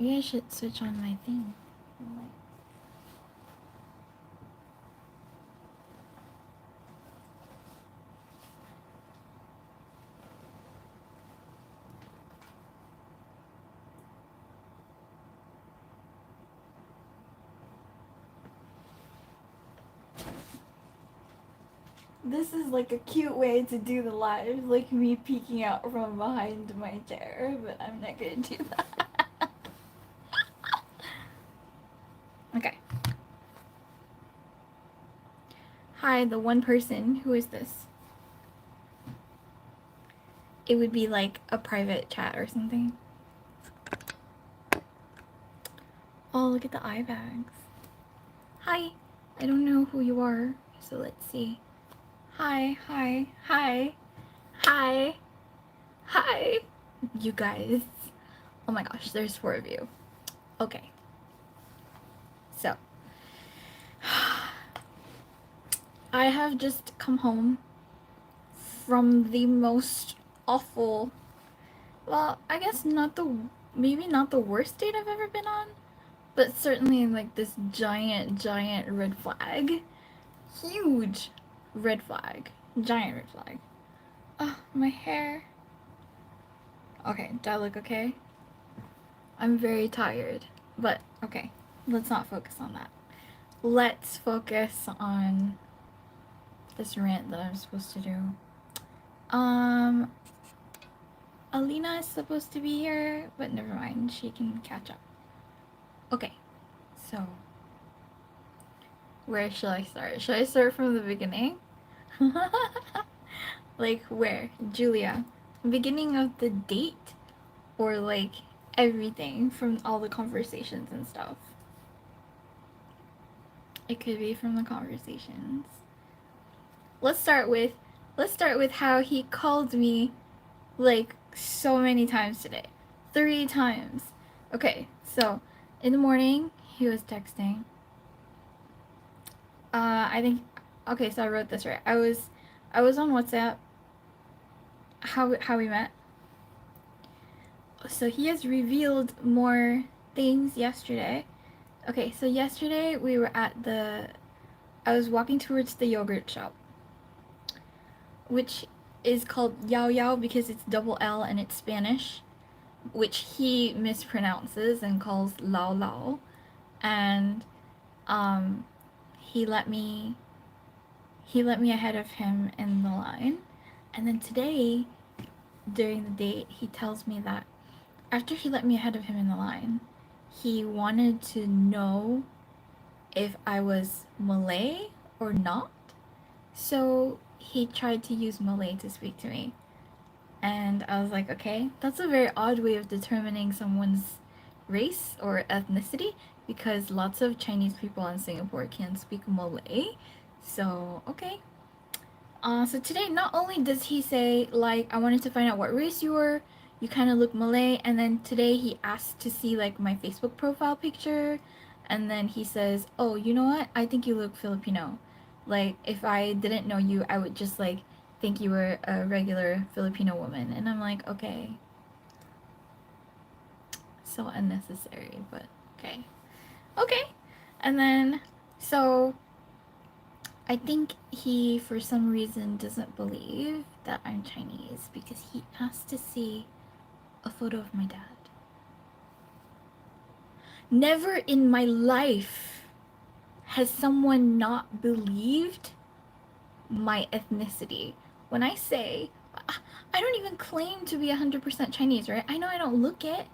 Maybe I should switch on my thing. This is like a cute way to do the live, like me peeking out from behind my chair, but I'm not gonna do that. Okay. Hi, the one person. Who is this? It would be like a private chat or something. Oh, look at the eye bags. Hi. I don't know who you are, so let's see. Hi, hi, hi, hi, hi. You guys. Oh my gosh, there's 4 of you. Okay. So, I have just come home from the most awful, well, I guess maybe not the worst date I've ever been on, but certainly like this giant red flag. Huge red flag. Giant red flag. Oh, my hair. Okay, do I look okay? I'm very tired, but okay, let's not focus on that. Let's focus on this rant that I'm supposed to do. Alina is supposed to be here, but never mind, she can catch up. Okay, so where should I start? Should I start from the beginning? Like where? Julia. Beginning of the date? Or like everything from all the conversations and stuff? It could be from the conversations. Let's start with how he called me like so many times today. 3 times. Okay, so in the morning he was texting. I think okay, so I wrote this right. I was on WhatsApp. How we met. So he has revealed more things yesterday. Okay, so yesterday we were at I was walking towards the yogurt shop, which is called Yao Yao because it's double L and it's Spanish, which he mispronounces and calls Lao Lao. And um, he let me ahead of him in the line. And then today, during the date, he tells me that after he let me ahead of him in the line, he wanted to know if I was Malay or not. So he tried to use Malay to speak to me. And I was like, okay, that's a very odd way of determining someone's race or ethnicity because lots of Chinese people in Singapore can speak Malay. So, okay. So today, not only does he say, like, I wanted to find out what race you were, you kind of look Malay, and then today he asked to see, like, my Facebook profile picture, and then he says, oh, you know what? I think you look Filipino. Like, if I didn't know you, I would just, like, think you were a regular Filipino woman. And I'm like, okay. So unnecessary, but okay. Okay. And then, so I think he, for some reason, doesn't believe that I'm Chinese because he asked to see a photo of my dad. Never in my life has someone not believed my ethnicity. When I say, I don't even claim to be 100% Chinese, right? I know I don't look it.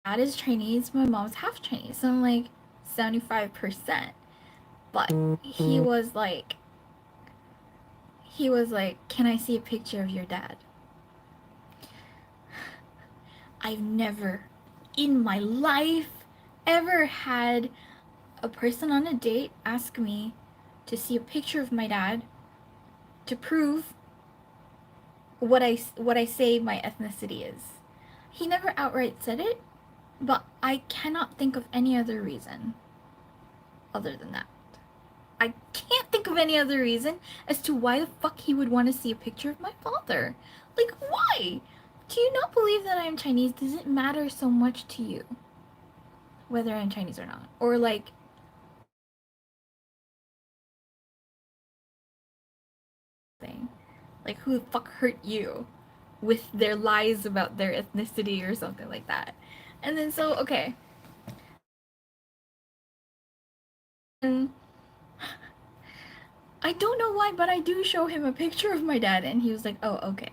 Dad is Chinese, my mom's half Chinese, so I'm like 75%. But he was like, can I see a picture of your dad? I've never in my life ever had a person on a date ask me to see a picture of my dad to prove what I say my ethnicity is. He never outright said it, but I cannot think of any other reason other than that. I can't think of any other reason as to why the fuck he would want to see a picture of my father. Like, why? Do you not believe that I'm Chinese? Does it matter so much to you whether I'm Chinese or not? Or like, thing. Like, who the fuck hurt you with their lies about their ethnicity or something like that? And then, so, okay. And I don't know why, but I do show him a picture of my dad, and he was like, oh, okay.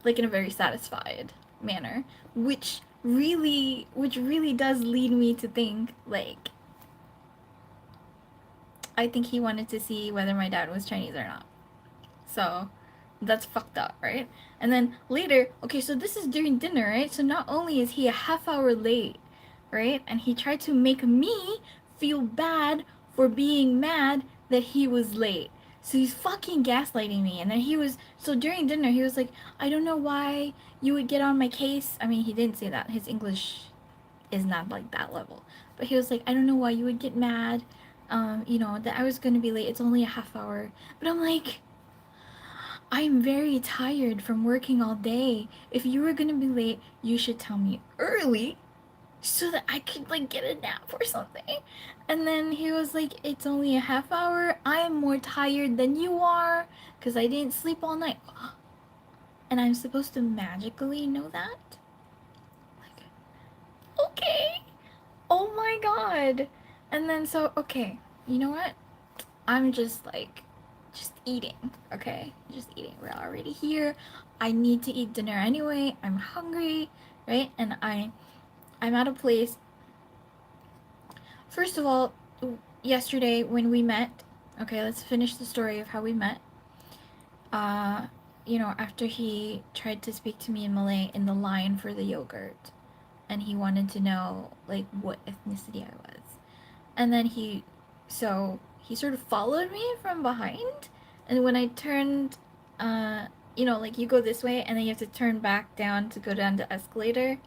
Like, in a very satisfied manner. Which really does lead me to think, like, I think he wanted to see whether my dad was Chinese or not. So, that's fucked up, right? And then later, okay, so this is during dinner, right? So not only is he a half hour late, right? And he tried to make me feel bad for being mad that he was late. So he's fucking gaslighting me. And then so during dinner, he was like, I don't know why you would get on my case. I mean, he didn't say that. His English is not like that level. But he was like, I don't know why you would get mad, that I was gonna be late. It's only a half hour. But I'm like, I'm very tired from working all day. If you were gonna be late, you should tell me early so that I could like get a nap or something. And then he was like, it's only a half hour. I am more tired than you are because I didn't sleep all night. And I'm supposed to magically know that? Like, okay. Oh my god. And then so, okay, you know what? I'm just like, just eating, okay? Just eating. We're already here. I need to eat dinner anyway. I'm hungry, right? And I'm at a place. First of all, yesterday when we met, okay, let's finish the story of how we met. Uh, after he tried to speak to me in Malay in the line for the yogurt, and he wanted to know like what ethnicity I was. And then he sort of followed me from behind, and when I turned, like you go this way and then you have to turn back down to go down the escalator,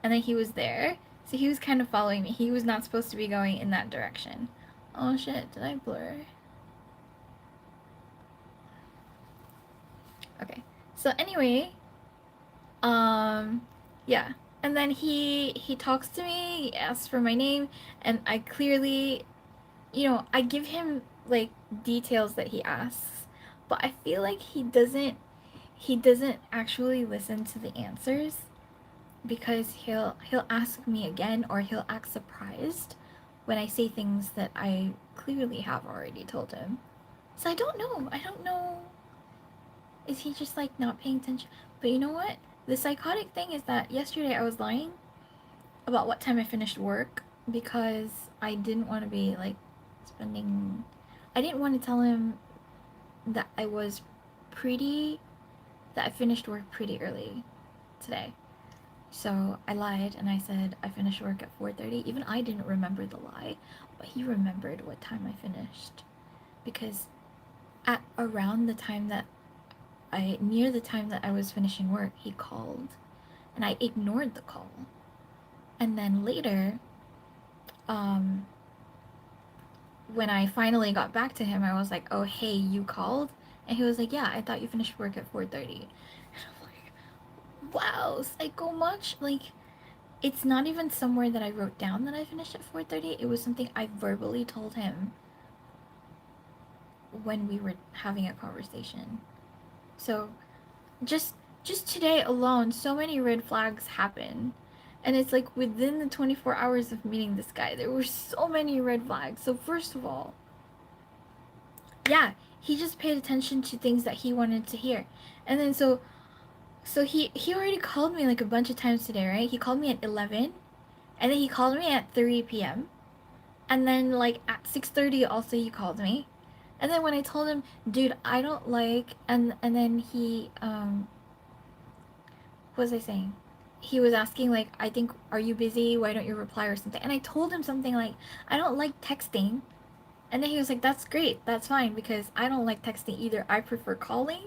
and then he was there, so he was kind of following me. He was not supposed to be going in that direction. Oh shit, did I blur? Okay, so anyway, um yeah, and then he talks to me, he asks for my name, and I clearly, I give him like details that he asks, but I feel like he doesn't actually listen to the answers because he'll ask me again, or he'll act surprised when I say things that I clearly have already told him. So I don't know. I don't know. Is he just like not paying attention? But you know what? The psychotic thing is that yesterday I was lying about what time I finished work because I didn't want to be like spending. I didn't want to tell him that that I finished work pretty early today. So I lied and I said I finished work at 4:30. Even I didn't remember the lie, but he remembered what time I finished. Because at around the time that near the time that I was finishing work, he called and I ignored the call. And then later, um, when I finally got back to him, I was like, oh, hey, you called? And he was like, yeah, I thought you finished work at 4:30. And I'm like, wow, psycho much? Like, it's not even somewhere that I wrote down that I finished at 4:30. It was something I verbally told him when we were having a conversation. So, just just today alone, so many red flags happened. And it's like within the 24 hours of meeting this guy, there were so many red flags. So, first of all, yeah, he just paid attention to things that he wanted to hear. And then so he already called me like a bunch of times today, right? He called me at 11, and then he called me at 3 p.m. And then like at 6:30 also he called me. And then when I told him, dude, I don't like, and then he what was I saying? He was asking like, I think, are you busy? Why don't you reply or something? And I told him something like, I don't like texting. And then he was like, that's great, that's fine, because I don't like texting either. I prefer calling.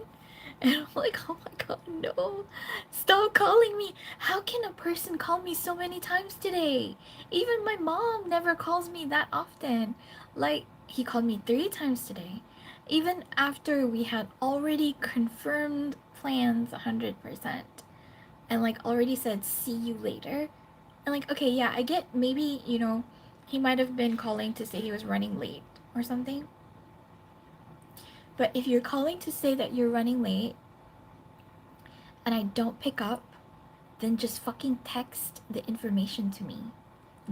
And I'm like, oh my god, no. Stop calling me. How can a person call me so many times today? Even my mom never calls me that often. Like, he called me 3 times today. Even after we had already confirmed plans 100%, and like already said see you later. And like, okay, yeah, I get maybe, he might have been calling to say he was running late or something. But if you're calling to say that you're running late and I don't pick up, then just fucking text the information to me.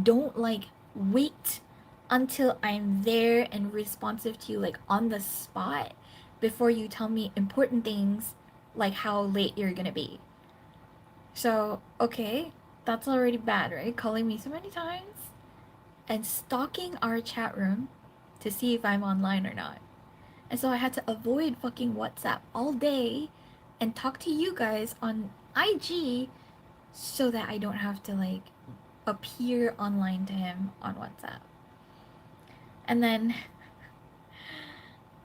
Don't like wait until I'm there and responsive to you, like on the spot, before you tell me important things like how late you're gonna be. So, okay, that's already bad, right? Calling me so many times and stalking our chat room to see if I'm online or not. And so I had to avoid fucking WhatsApp all day and talk to you guys on IG so that I don't have to like appear online to him on WhatsApp. And then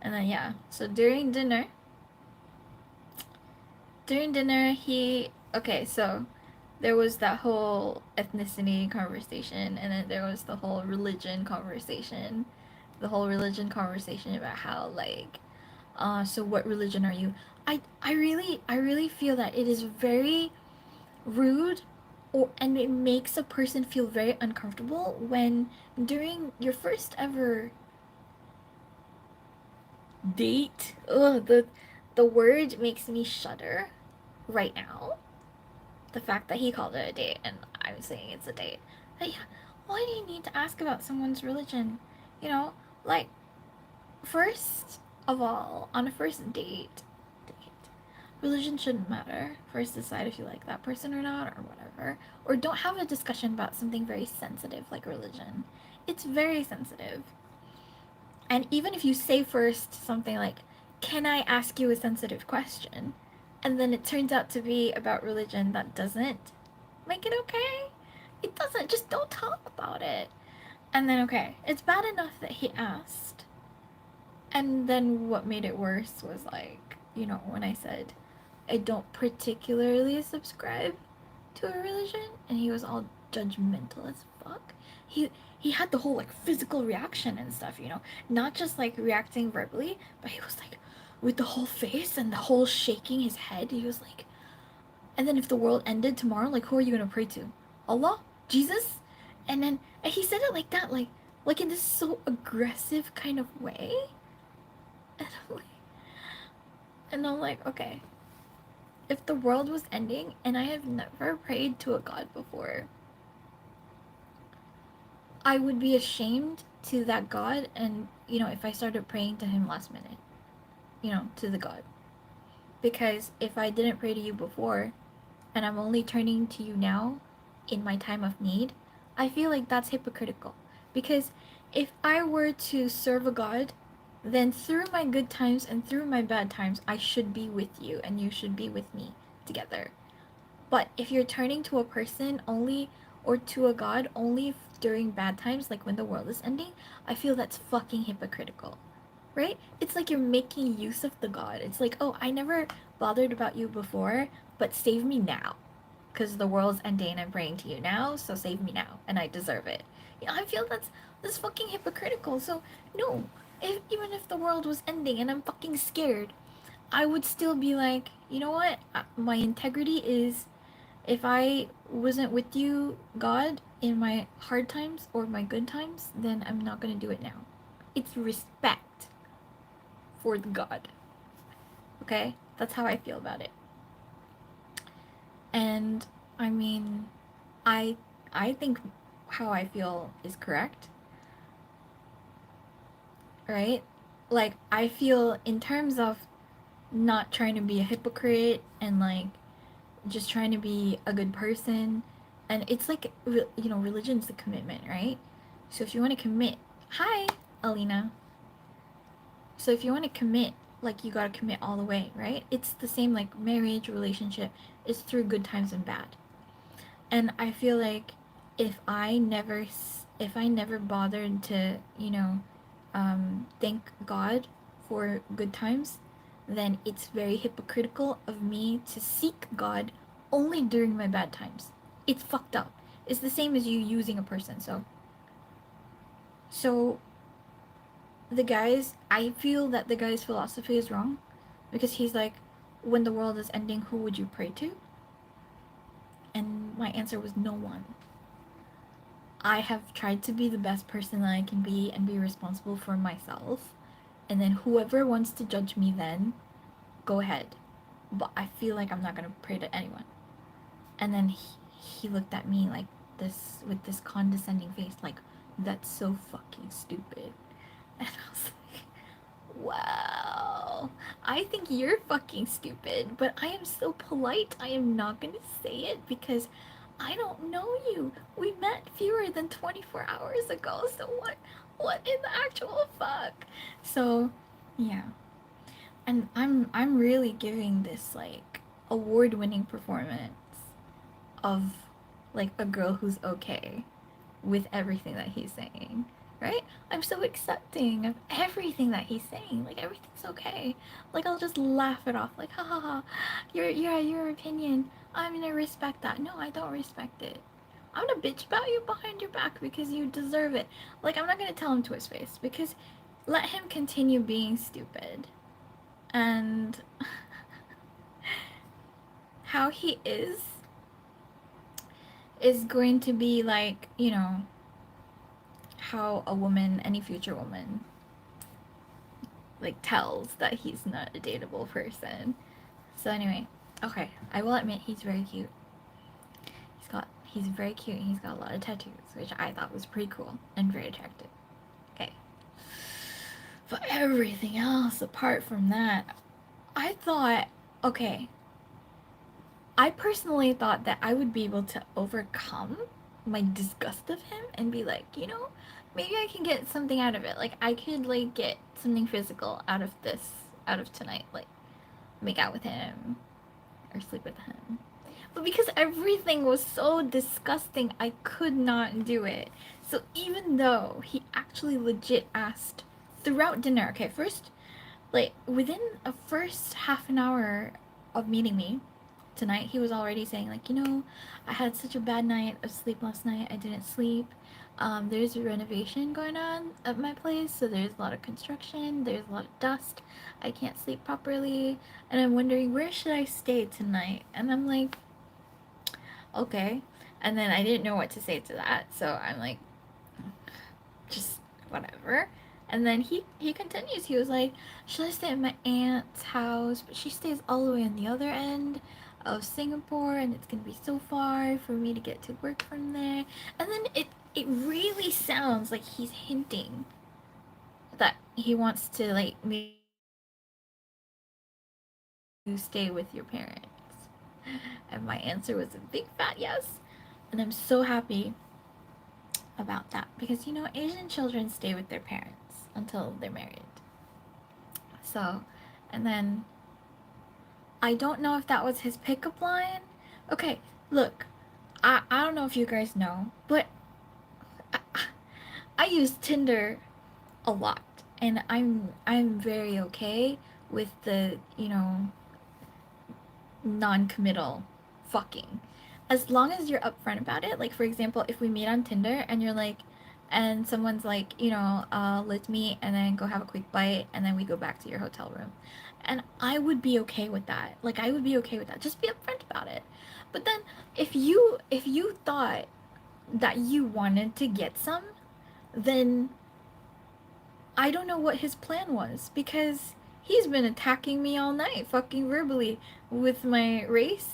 yeah. So during dinner he okay, so there was that whole ethnicity conversation, and then there was the whole religion conversation. The whole religion conversation about how like so what religion are you? I really feel that it is very rude, and it makes a person feel very uncomfortable when during your first ever date, the word makes me shudder right now. The fact that he called it a date and I'm saying it's a date. Like, why do you need to ask about someone's religion? You know, like, first of all, on a first date, religion shouldn't matter. First decide if you like that person or not, or whatever. Or don't have a discussion about something very sensitive like religion. It's very sensitive. And even if you say first something like, can I ask you a sensitive question? And then it turns out to be about religion, that doesn't make it okay. It doesn't. Just don't talk about it. And then, okay, it's bad enough that he asked. And then what made it worse was like, when I said, I don't particularly subscribe to a religion, and he was all judgmental as fuck. He had the whole like physical reaction and stuff, not just like reacting verbally, but he was like with the whole face and the whole shaking his head. He was like, and then if the world ended tomorrow, like who are you gonna pray to? Allah? Jesus? And he said it like that, like in this so aggressive kind of way. And I'm like, okay, if the world was ending and I have never prayed to a god before, I would be ashamed to that god, and if I started praying to him last minute, to the god. Because if I didn't pray to you before and I'm only turning to you now in my time of need, I feel like that's hypocritical. Because if I were to serve a god, then through my good times and through my bad times, I should be with you and you should be with me together. But if you're turning to a person only, or to a god only during bad times, like when the world is ending, I feel that's fucking hypocritical. Right? It's like you're making use of the god. It's like, oh, I never bothered about you before, but save me now. Because the world's ending and I'm praying to you now, so save me now. And I deserve it. I feel that's fucking hypocritical. So, no. Even if the world was ending and I'm fucking scared, I would still be like, you know what? My integrity is, if I wasn't with you, God, in my hard times or my good times, then I'm not gonna do it now. It's respect for the God. Okay? That's how I feel about it. And I mean, I I think how I feel is correct. Right? Like I feel in terms of not trying to be a hypocrite and like just trying to be a good person, and it's like religion's a commitment, right? So if you want to commit, hi Alina, so if you want to commit, like you got to commit all the way, right? It's the same like marriage, relationship, it's through good times and bad. And I feel like if I never bothered to thank God for good times, then it's very hypocritical of me to seek God only during my bad times. It's fucked up. It's the same as you using a person. So I feel that the guy's philosophy is wrong, because he's like, when the world is ending, who would you pray to? And my answer was no one. I have tried to be the best person that I can be and be responsible for myself. And then whoever wants to judge me then, go ahead. But I feel like I'm not gonna pray to anyone. And then he looked at me like this with this condescending face, like, that's so fucking stupid. And I was like, wow, I think you're fucking stupid, but I am so polite, I am not gonna say it because I don't know you. We met fewer than 24 hours ago, so what in the actual fuck? So, yeah. And I'm really giving this like award-winning performance of like a girl who's okay with everything that he's saying, right? I'm so accepting of everything that he's saying. Like everything's okay. Like I'll just laugh it off. Like ha ha ha. Your opinion. I'm gonna respect that. No, I don't respect it. I'm gonna bitch about you behind your back because you deserve it. Like I'm not gonna tell him to his face because let him continue being stupid. And how he is going to be like, how a woman, any future woman, like tells that he's not a dateable person. So anyway, okay, I will admit he's very cute. He's very cute and he's got a lot of tattoos, which I thought was pretty cool and very attractive. Okay. But everything else apart from that, I thought, okay, I personally thought that I would be able to overcome my disgust of him and be like, maybe I can get something out of it. Like I could like get something physical out of this, out of tonight, like make out with him or sleep with him. But because everything was so disgusting, I could not do it. So even though he actually legit asked throughout dinner, okay, first, like within a first half an hour of meeting me, tonight he was already saying like, I had such a bad night of sleep last night. I didn't sleep. There's a renovation going on at my place, so there's a lot of construction, there's a lot of dust, I can't sleep properly, and I'm wondering where should I stay tonight. And I'm like, okay. And then I didn't know what to say to that, so I'm like, just whatever. And then he continues. He was like, should I stay at my aunt's house? But she stays all the way on the other end of Singapore, and it's gonna be so far for me to get to work from there. And then it really sounds like he's hinting that he wants to like maybe you stay with your parents. And my answer was a big fat yes. And I'm so happy about that because Asian children stay with their parents until they're married. So, and then I don't know if that was his pickup line. Okay, look, I don't know if you guys know, but I, I use Tinder a lot, and I'm very okay with the non-committal fucking. As long as you're upfront about it. Like for example, if we meet on Tinder and you're like and someone's like, let's meet and then go have a quick bite and then we go back to your hotel room. And I would be okay with that. Like I would be okay with that. Just be upfront about it. But then if you thought that you wanted to get some, then I don't know what his plan was because he's been attacking me all night, fucking verbally, with my race,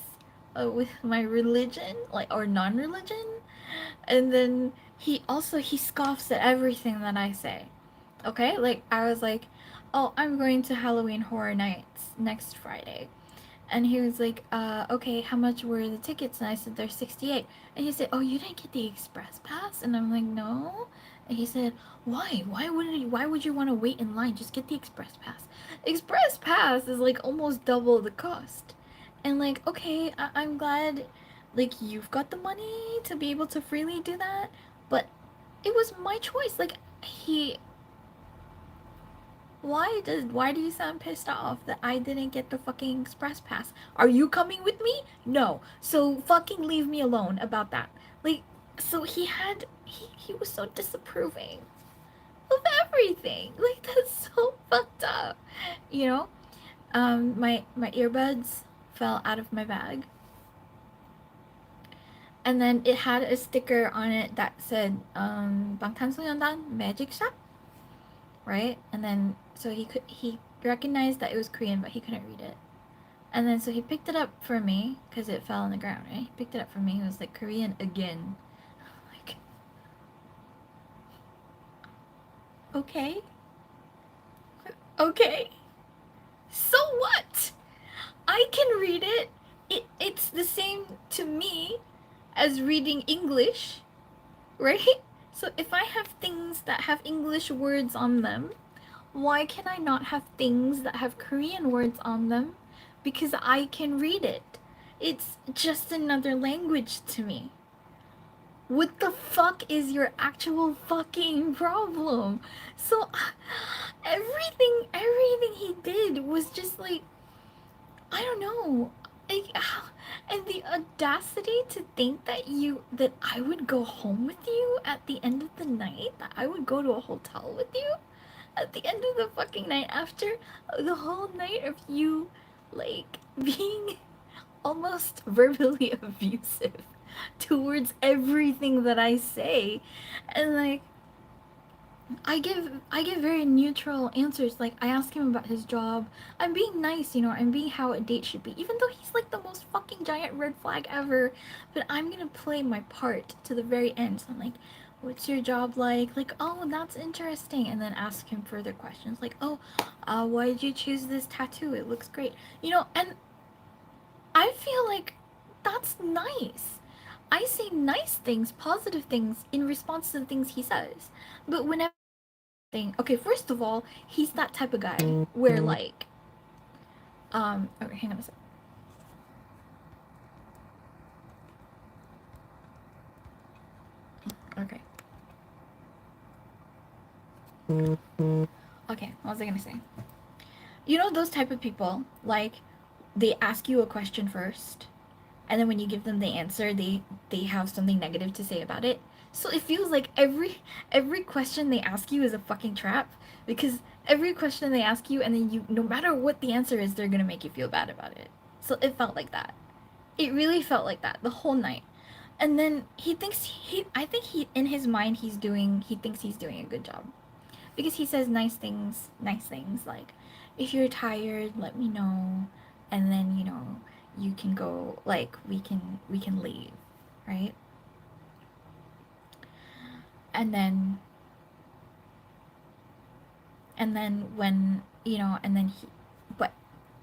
with my religion, like or non-religion, and then he scoffs at everything that I say. Okay, like I was like, oh, I'm going to Halloween Horror Nights next Friday. And he was like, okay, how much were the tickets? And I said, they're 68. And he said, oh, you didn't get the express pass? And I'm like, no. And he said, why? Why would you want to wait in line? Just get the express pass. Express pass is like almost double the cost. And like, okay, I'm glad like you've got the money to be able to freely do that. But it was my choice. Like he why do you sound pissed off that I didn't get the fucking express pass? Are you coming with me? No. So fucking leave me alone about that. Like so he was so disapproving of everything. Like that's so fucked up. You know? My earbuds fell out of my bag, and then it had a sticker on it that said 방탄소년단 Magic Shop, right? And then so he recognized that it was Korean, but he couldn't read it. And then so he picked it up for me because it fell on the ground, right? He picked it up for me. He was like, Korean again. Like, okay, okay. So what? I can read it. It's the same to me as reading English, right? So if I have things that have English words on them, why can I not have things that have Korean words on them? Because I can read it. It's just another language to me. What the fuck is your actual fucking problem? So everything he did was just like, I don't know. Like, and the audacity to think that I would go home with you at the end of the night, that I would go to a hotel with you at the end of the fucking night after the whole night of you like being almost verbally abusive towards everything that I say. And like I give very neutral answers. Like I ask him about his job. I'm being nice, you know, I'm being how a date should be. Even though he's like the most fucking giant red flag ever. But I'm gonna play my part to the very end. So I'm like, what's your job like? Like, oh, that's interesting. And then ask him further questions. Like, oh, why did you choose this tattoo? It looks great. You know, and I feel like that's nice. I say nice things, positive things in response to the things he says. But whenever okay, first of all, he's that type of guy where like okay, hang on a sec. Okay. Okay, what was I gonna say? You know those type of people, like they ask you a question first, and then when you give them the answer, they have something negative to say about it. So it feels like every question they ask you is a fucking trap because every question they ask you and then you no matter what the answer is, they're going to make you feel bad about it. So it felt like that. It really felt like that the whole night. And then he thinks he I think he in his mind he thinks he's doing a good job. Because he says nice things like if you're tired, let me know and then, you know, you can go like we can leave, right? And then when, you know, and then he but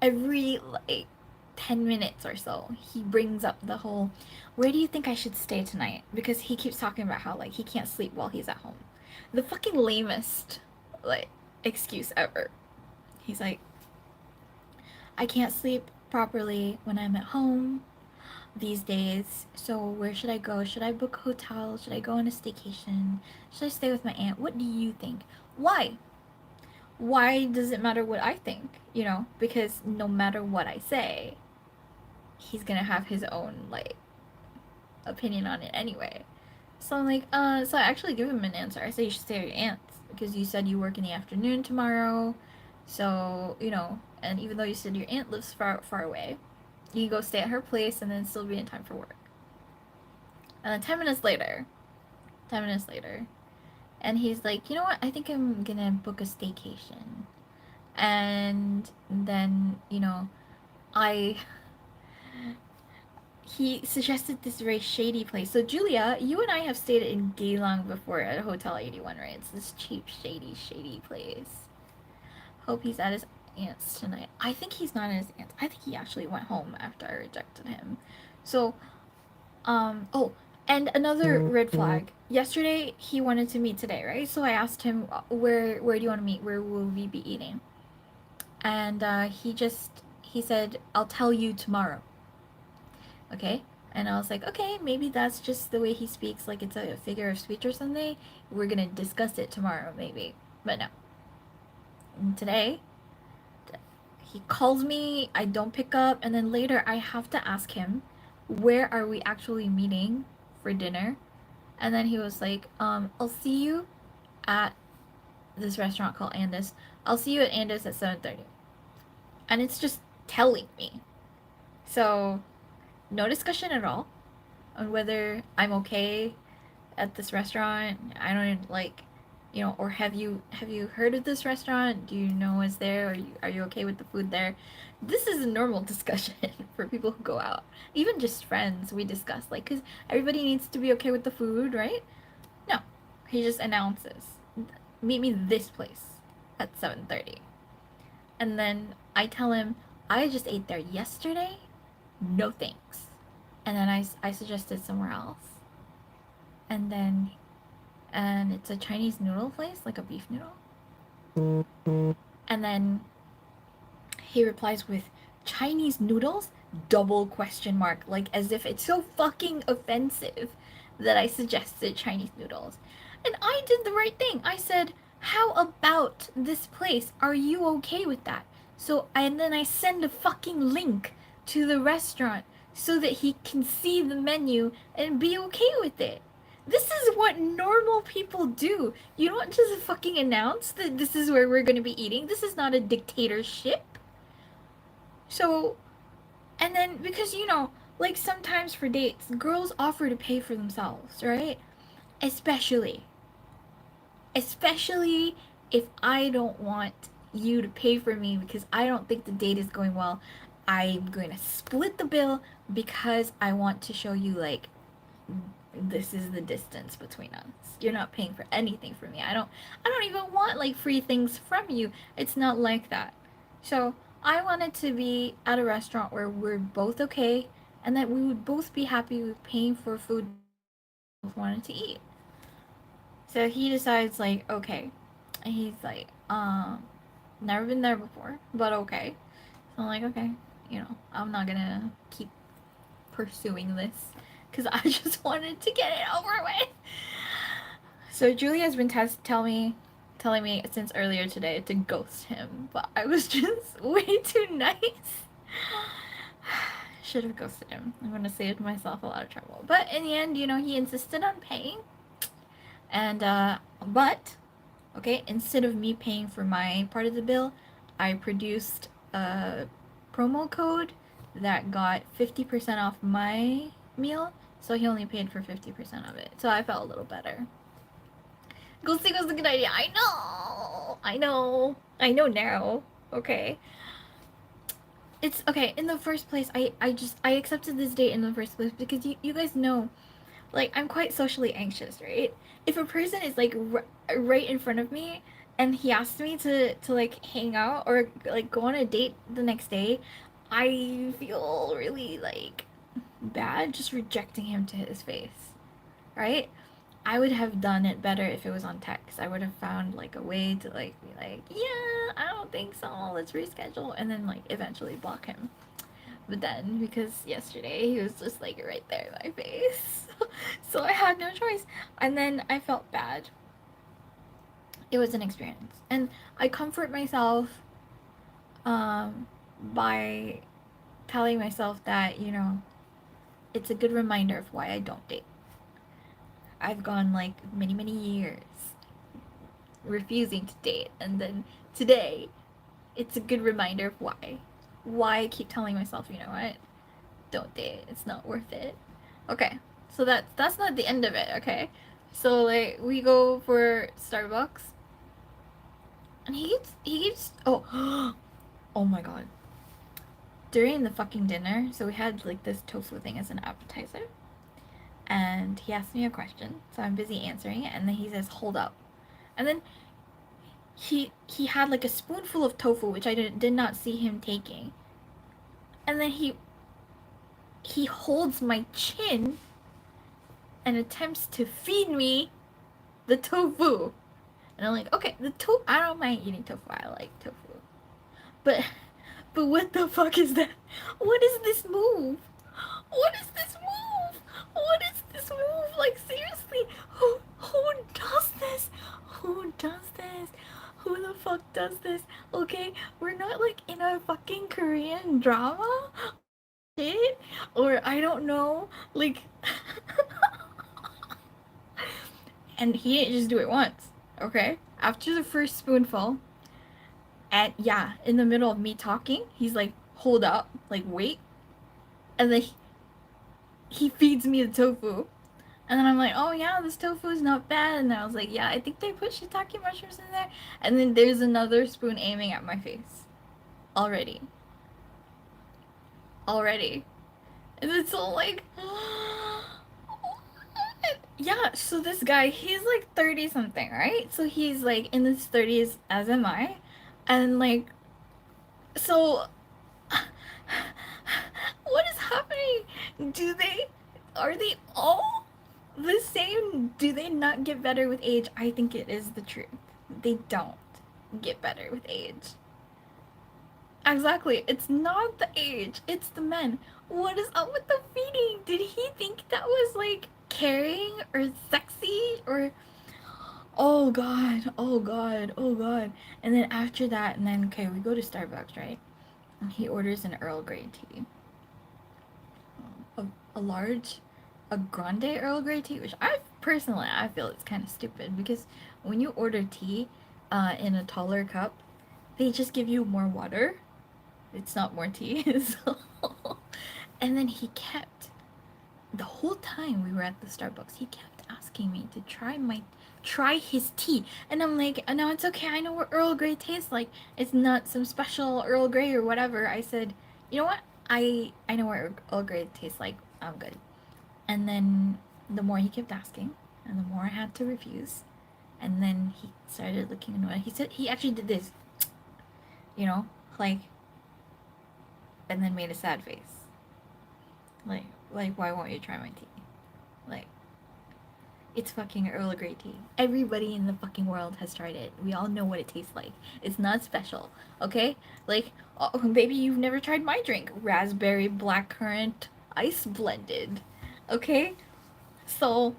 every like 10 minutes or so, he brings up the whole where do you think I should stay tonight? Because he keeps talking about how like he can't sleep while he's at home. The fucking lamest like excuse ever. He's like, I can't sleep properly when I'm at home these days. So where should I go? Should I book a hotel? Should I go on a staycation? Should I stay with my aunt? What do you think? Why? Why does it matter what I think? You know, because no matter what I say, he's gonna have his own like opinion on it anyway. So I'm like, so I actually give him an answer. I say you should stay at your aunt's because you said you work in the afternoon tomorrow. So, you know, and even though you said your aunt lives far away, you can go stay at her place and then still be in time for work. And then 10 minutes later, and he's like, you know what? I think I'm gonna book a staycation. And then, you know, I he suggested this very shady place. So Julia, you and I have stayed in Geylang before at Hotel 81, right? It's this cheap, shady place. Hope he's at his aunt's tonight. I think he's not at his aunt's. I think he actually went home after I rejected him. So, oh, and another red flag. Yesterday he wanted to meet today, right? So I asked him, where do you want to meet? Where will we be eating? And he said, I'll tell you tomorrow. Okay. And I was like, okay, maybe that's just the way he speaks, like it's a figure of speech or something. We're gonna discuss it tomorrow, maybe. But no. And today, he calls me, I don't pick up, and then later I have to ask him, where are we actually meeting for dinner? And then he was like, I'll see you at this restaurant called Andis. I'll see you at Andis at 7:30. and it's just telling me. So, no discussion at all on whether I'm okay at this restaurant. I don't like, or have you heard of this restaurant? Do you know what's there? Are you okay with the food there? This is a normal discussion for people who go out. Even just friends, we discuss like cuz everybody needs to be okay with the food, right? No. He just announces, "Meet me this place at 7:30." And then I tell him, "I just ate there yesterday. No thanks." And then I suggested somewhere else. And then and it's a Chinese noodle place, like a beef noodle. And then he replies with Chinese noodles? Double question mark, like as if it's so fucking offensive that I suggested Chinese noodles. And I did the right thing. I said, "How about this place? Are you okay with that?" And then I send a fucking link to the restaurant so that he can see the menu and be okay with it. This is what normal people do. You don't just fucking announce that this is where we're gonna be eating. This is not a dictatorship. So, and then because like sometimes for dates, girls offer to pay for themselves, right? Especially, especially if I don't want you to pay for me because I don't think the date is going well. I'm going to split the bill because I want to show you like this is the distance between us. You're not paying for anything for me. I don't even want like free things from you. It's not like that. So, I wanted to be at a restaurant where we're both okay and that we would both be happy with paying for food we both wanted to eat. So he decides like, okay. And he's like, never been there before, but okay. So I'm like, okay, I'm not gonna keep pursuing this because I just wanted to get it over with. So Julie has been telling me since earlier today to ghost him, but I was just way too nice. Should have ghosted him. I'm gonna save myself a lot of trouble. But in the end, he insisted on paying. And but okay, instead of me paying for my part of the bill, I produced a promo code that got 50% off my meal, so he only paid for 50% of it. So I felt a little better. Ghosting was a good idea. I know. I know. I know now. Okay. It's okay. In the first place, I accepted this date in the first place because you guys know, like I'm quite socially anxious, right? If a person is like right in front of me and he asks me to like hang out or like go on a date the next day, I feel really like bad just rejecting him to his face, right? I would have done it better if it was on text. I would have found like a way to like be like, yeah, I don't think so. Let's reschedule, and then like eventually block him. But then because yesterday he was just like right there in my face, so I had no choice. And then I felt bad. It was an experience, and I comfort myself by telling myself that it's a good reminder of why I don't date. I've gone like many, many years refusing to date, and then today, it's a good reminder of why. Why I keep telling myself, you know what? Don't date. It's not worth it. Okay, so that's not the end of it. Okay, so like we go for Starbucks, and he keeps oh oh my god. During the fucking dinner, so we had like this tofu thing as an appetizer, and he asked me a question, so I'm busy answering it, and then he says, "Hold up," and then he had like a spoonful of tofu, which I did not see him taking, and then he holds my chin and attempts to feed me the tofu, and I'm like, okay, I don't mind eating tofu. I like tofu, but what the fuck is that? What is this move? What is this move? What is this move? Like seriously, who does this? Who does this? Who the fuck does this? Okay, we're not like in a fucking Korean drama, shit, or I don't know, like. And he didn't just do it once. Okay, after the first spoonful, And yeah, in the middle of me talking, he's like, hold up, like, wait. And then he feeds me the tofu. And then I'm like, oh yeah, this tofu is not bad. And I was like, yeah, I think they put shiitake mushrooms in there. And then there's another spoon aiming at my face. Already. Already. And it's all like, yeah, so this guy, he's like 30 something, right? So he's like in his 30s, as am I. And like, so what is happening? Do they, are they all the same? Do they not get better with age? I think it is the truth. They don't get better with age. Exactly. It's not the age, it's the men. What is up with the feeding? Did he think that was like caring or sexy or oh god, oh god, oh god. And then after that, and then okay, we go to Starbucks, right? And he orders an Earl Grey tea. A large, a grande Earl Grey tea, which I personally I feel it's kind of stupid because when you order tea in a taller cup, they just give you more water. It's not more tea. So. And then he kept the whole time we were at the Starbucks, he kept asking me to try his tea. And I'm like, no, it's okay. I know what Earl Grey tastes like. It's not some special Earl Grey or whatever. I said, you know what? I know what Earl Grey tastes like. I'm good. And then the more he kept asking, and the more I had to refuse. And then he started looking annoyed. He said he actually did this, you know, like, and then made a sad face. Like, why won't you try my tea? Like, it's fucking Earl Grey tea. Everybody in the fucking world has tried it. We all know what it tastes like. It's not special, okay? Like, oh, maybe you've never tried my drink. Raspberry blackcurrant ice blended. Okay? So,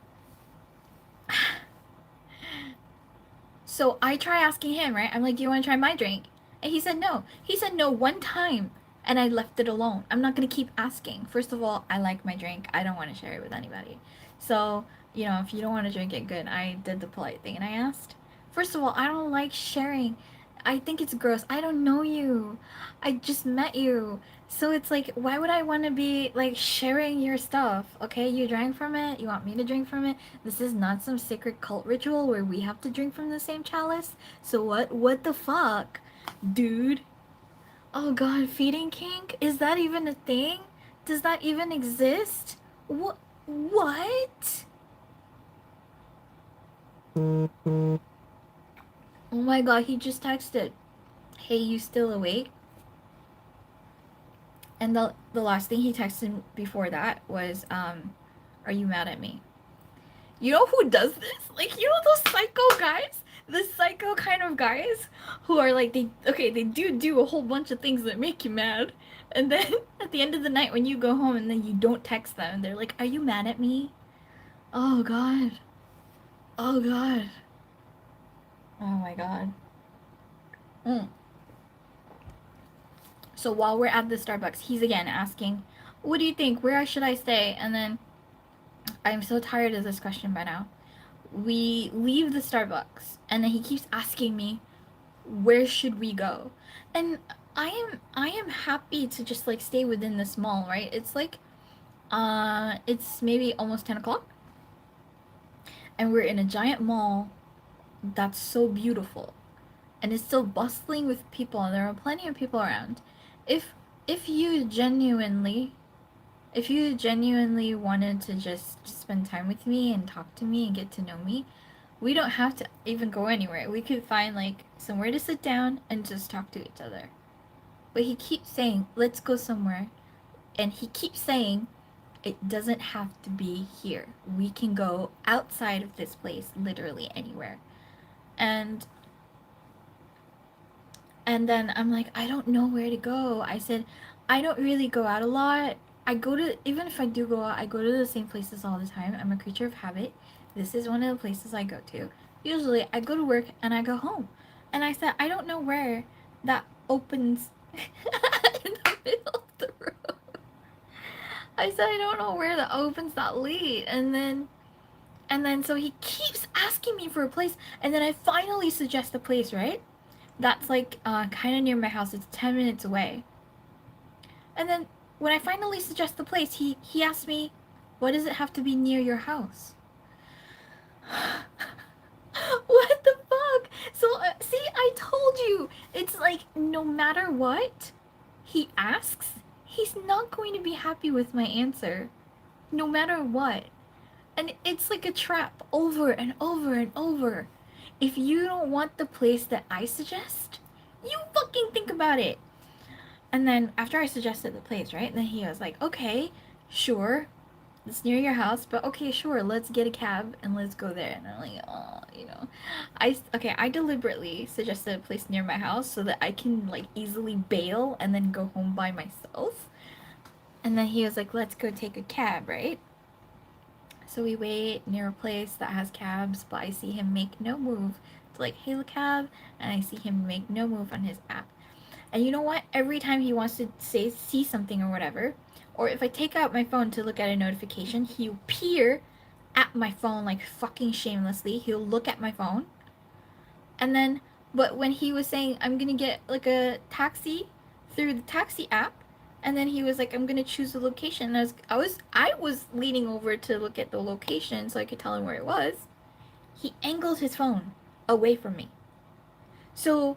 so I try asking him, right? I'm like, do you want to try my drink? And he said no. He said no one time. And I left it alone. I'm not going to keep asking. First of all, I like my drink. I don't want to share it with anybody. So, you know, if you don't want to drink it, good. I did the polite thing and I asked. First of all, I don't like sharing. I think it's gross. I don't know you. I just met you. So it's like, why would I want to be like sharing your stuff? Okay, you drank from it. You want me to drink from it? This is not some sacred cult ritual where we have to drink from the same chalice. So what the fuck? Dude. Oh god, feeding kink? Is that even a thing? Does that even exist? What? Oh my god, he just texted. Hey, you still awake? And the last thing he texted before that was, are you mad at me? You know who does this? Like, you know those psycho guys? The psycho kind of guys who are like, they do a whole bunch of things that make you mad. And then at the end of the night when you go home and then you don't text them and they're like, are you mad at me? Oh god. Oh god. Oh my god. Mm. So while we're at the Starbucks, he's again asking, what do you think? Where should I stay? And then I'm so tired of this question by now. We leave the Starbucks and then he keeps asking me, where should we go? And I am happy to just like stay within this mall, right? It's like it's maybe almost 10 o'clock and we're in a giant mall that's so beautiful and it's still bustling with people and there are plenty of people around. If if you genuinely if you genuinely wanted to just spend time with me and talk to me and get to know me, we don't have to even go anywhere. We could find like somewhere to sit down and just talk to each other. But he keeps saying, let's go somewhere. And he keeps saying, it doesn't have to be here. We can go outside of this place, literally anywhere. And then I'm like, I don't know where to go. I said, I don't really go out a lot. I go to, even if I do go out, I go to the same places all the time. I'm a creature of habit. This is one of the places I go to. Usually I go to work and I go home. And I said, I don't know where that opens in the middle of the road. I said, I don't know where that opens that late. And then so he keeps asking me for a place. And then I finally suggest a place, right? that's like kind of near my house. It's 10 minutes away. And then when I finally suggest the place, he asked me, "Why does it have to be near your house?" What the fuck? So see, I told you. It's like no matter what he asks, he's not going to be happy with my answer. No matter what. And it's like a trap over and over and over. If you don't want the place that I suggest, you fucking think about it. And then after I suggested the place, right? And then he was like, "Okay, sure. It's near your house, but okay, sure. Let's get a cab and let's go there." And I'm like, "Oh, you know." I deliberately suggested a place near my house so that I can like easily bail and then go home by myself. And then he was like, "Let's go take a cab, right?" So we wait near a place that has cabs, but I see him make no move to like hail a cab, and I see him make no move on his app. And you know what? Every time he wants to see something or whatever, or if I take out my phone to look at a notification, he'll peer at my phone like fucking shamelessly. He'll look at my phone. And then but when he was saying I'm going to get like a taxi through the taxi app, and then he was like I'm going to choose the location. And I was leaning over to look at the location so I could tell him where it was. He angled his phone away from me. So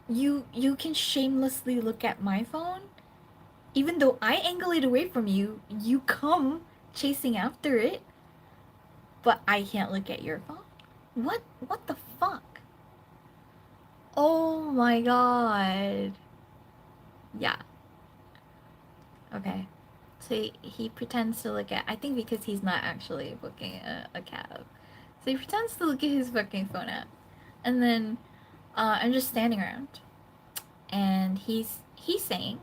you can shamelessly look at my phone even though I angle it away from you. You come chasing after it, but I can't look at your phone. What the fuck? Oh my god. Yeah. Okay. So he pretends to look at, I think because he's not actually booking a cab. So he pretends to look at his fucking phone app. And then I'm just standing around. And he's saying,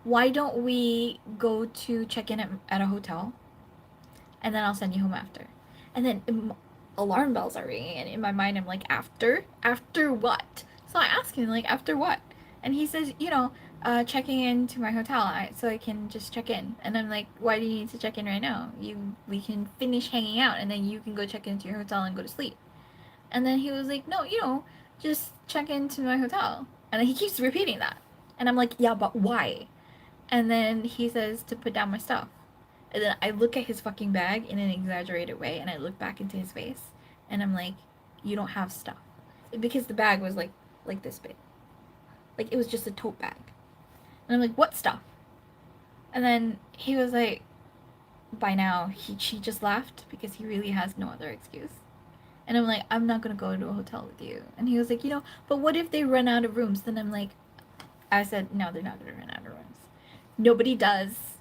"Why don't we go to check in at a hotel, and then I'll send you home after?" And then alarm bells are ringing, and in my mind I'm like, after what? So I ask him like, after what? And he says, checking into my hotel, so I can just check in. And I'm like, why do you need to check in right now? We can finish hanging out, and then you can go check into your hotel and go to sleep. And then he was like, no, just check into my hotel. And then he keeps repeating that. And I'm like, yeah, but why? And then he says to put down my stuff. And then I look at his fucking bag in an exaggerated way, and I look back into his face, and I'm like, you don't have stuff. Because the bag was like this big. Like it was just a tote bag. And I'm like, what stuff? And then he was like, by now she just laughed because he really has no other excuse. And I'm like, I'm not gonna go to a hotel with you. And he was like, but what if they run out of rooms? Then I said, no, they're not gonna run out of rooms. Nobody does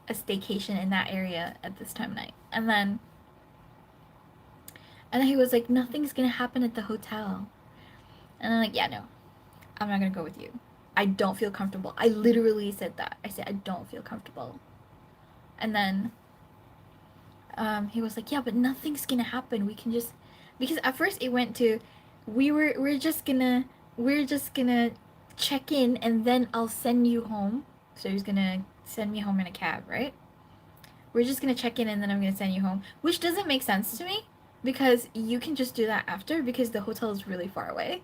a staycation in that area at this time of night. And then he was like, nothing's gonna happen at the hotel. And I'm like, yeah, no, I'm not gonna go with you. I don't feel comfortable. I literally said that. I said, I don't feel comfortable. And then he was like, yeah, but nothing's gonna happen. We can just, because at first it went to, we're just gonna check in and then I'll send you home. So he's gonna send me home in a cab, right? We're just gonna check in and then I'm gonna send you home, which doesn't make sense to me because you can just do that after because the hotel is really far away.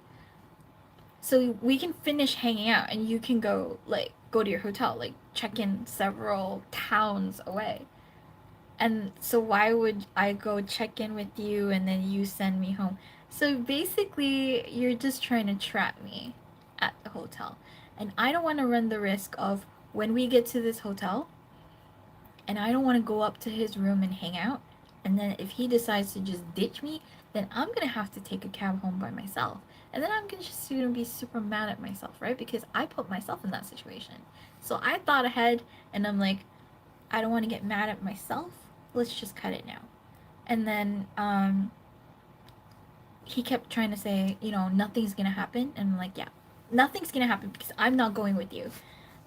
So we can finish hanging out and you can go to your hotel, like check in several towns away. And so why would I go check in with you and then you send me home? So basically, you're just trying to trap me at the hotel. And I don't want to run the risk of when we get to this hotel, and I don't want to go up to his room and hang out. And then if he decides to just ditch me, then I'm going to have to take a cab home by myself. And then I'm just going to be super mad at myself, right? Because I put myself in that situation. So I thought ahead and I'm like, I don't want to get mad at myself. Let's just cut it now. And then he kept trying to say, nothing's going to happen. And I'm like, yeah, nothing's going to happen because I'm not going with you.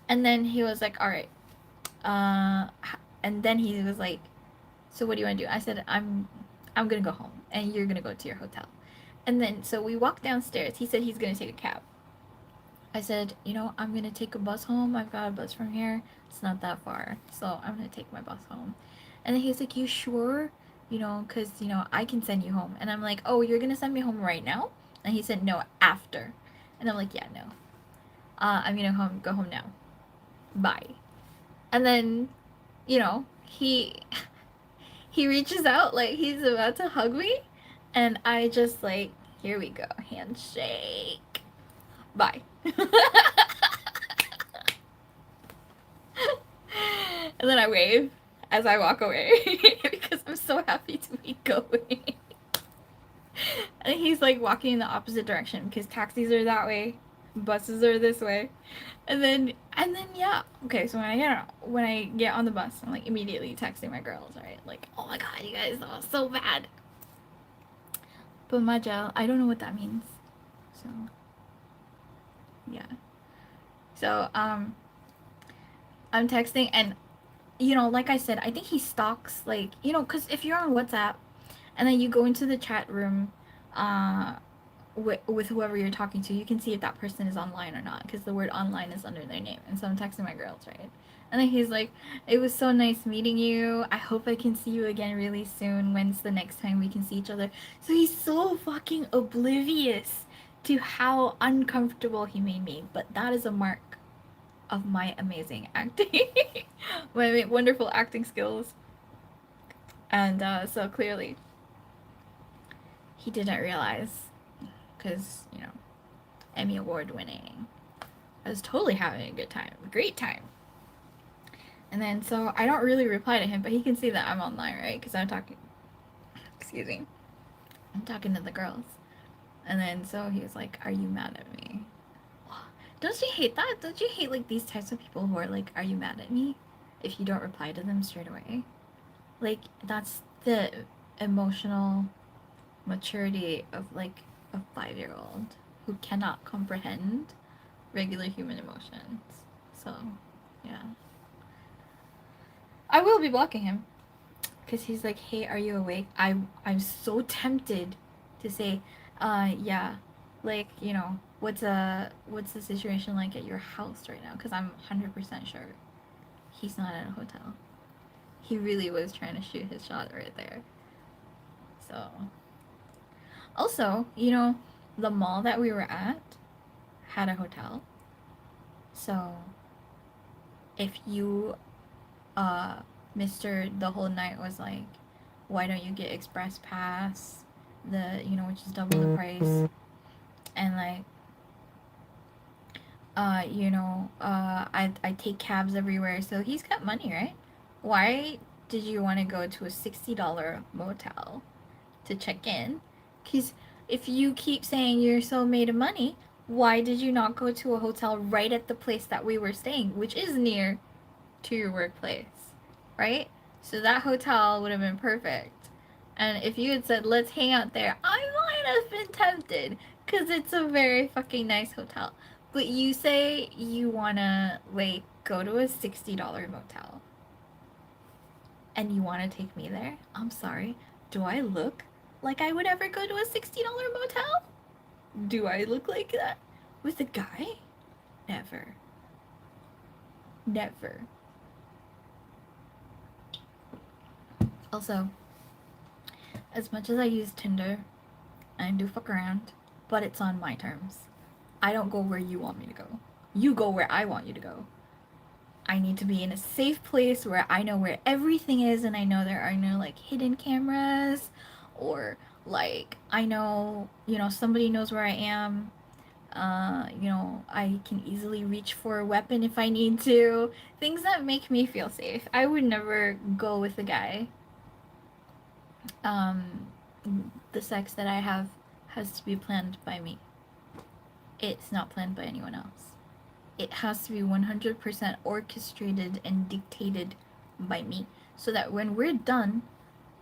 And then he was like, all right. And then he was like, so what do you want to do? I said, I'm going to go home and you're going to go to your hotel. And then, so we walked downstairs. He said he's going to take a cab. I said, I'm going to take a bus home. I've got a bus from here. It's not that far. So I'm going to take my bus home. And then he was like, you sure? Because, I can send you home. And I'm like, oh, you're going to send me home right now? And he said, no, after. And I'm like, yeah, no. I'm gonna go home now. Bye. And then, you know, he reaches out like he's about to hug me, and I just like, here we go, handshake. Bye. And then I wave as I walk away because I'm so happy to be going. And he's like walking in the opposite direction because taxis are that way, buses are this way. And then yeah. Okay, so when I get on the bus, I'm like immediately texting my girls, right? Like, oh my god, you guys, that was so bad. But Majel, I don't know what that means. So yeah. So I'm texting, and you know, like I said, I think he stalks, like, you know, because if you're on WhatsApp and then you go into the chat room with whoever you're talking to, you can see if that person is online or not, because the word online is under their name. And so I'm texting my girls, right? And then he's like, it was so nice meeting you. I hope I can see you again really soon. When's the next time we can see each other? So he's so fucking oblivious to how uncomfortable he made me. But that is a mark of my amazing acting. My wonderful acting skills. And so clearly, he didn't realize, because, you know, Emmy Award winning. I was totally having a good time. Great time. And then, so I don't really reply to him, but he can see that I'm online, right? Because I'm talking, excuse me, I'm talking to the girls. And then, so he was like, are you mad at me? Don't you hate that? Don't you hate, like, these types of people who are like, are you mad at me? If you don't reply to them straight away. Like, that's the emotional maturity of, like, a 5-year-old who cannot comprehend regular human emotions. So, yeah. I will be blocking him. Because he's like, hey, are you awake? I'm so tempted to say, yeah. Like, you know, what's the situation like at your house right now? Because I'm 100% sure he's not at a hotel. He really was trying to shoot his shot right there. So, also, you know, the mall that we were at had a hotel. So, if you, Mr. the whole night was like, why don't you get express pass? The, you know, which is double the price. And like, you know, I take cabs everywhere. So he's got money, right? Why did you want to go to a $60 motel to check in? Because if you keep saying you're so made of money, why did you not go to a hotel right at the place that we were staying, which is near to your workplace, right? So that hotel would have been perfect. And if you had said, let's hang out there, I might have been tempted, because it's a very fucking nice hotel. But you say you wanna, like, go to a $60 motel. And you wanna take me there? I'm sorry. Do I look like I would ever go to a $60 motel? Do I look like that? With a guy? Never. Never. Also, as much as I use Tinder, I do fuck around, but it's on my terms. I don't go where you want me to go. You go where I want you to go. I need to be in a safe place where I know where everything is, and I know there are no, like, hidden cameras, or, like, I know, you know, somebody knows where I am. You know, I can easily reach for a weapon if I need to. Things that make me feel safe. I would never go with a guy. The sex that I have has to be planned by me. It's not planned by anyone else. It has to be 100% orchestrated and dictated by me, so that when we're done,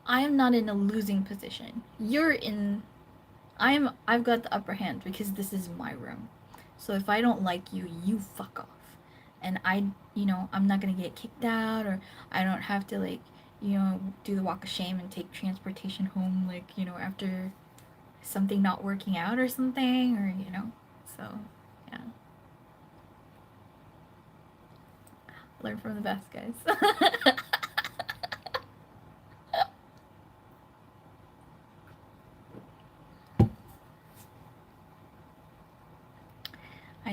I am not in a losing position. I've got the upper hand because this is my room. So if I don't like you, you fuck off. And you know, I'm not gonna get kicked out, or I don't have to, like, you know, do the walk of shame and take transportation home, like, you know, after something not working out or something, or, you know. So, yeah. Learn from the best, guys.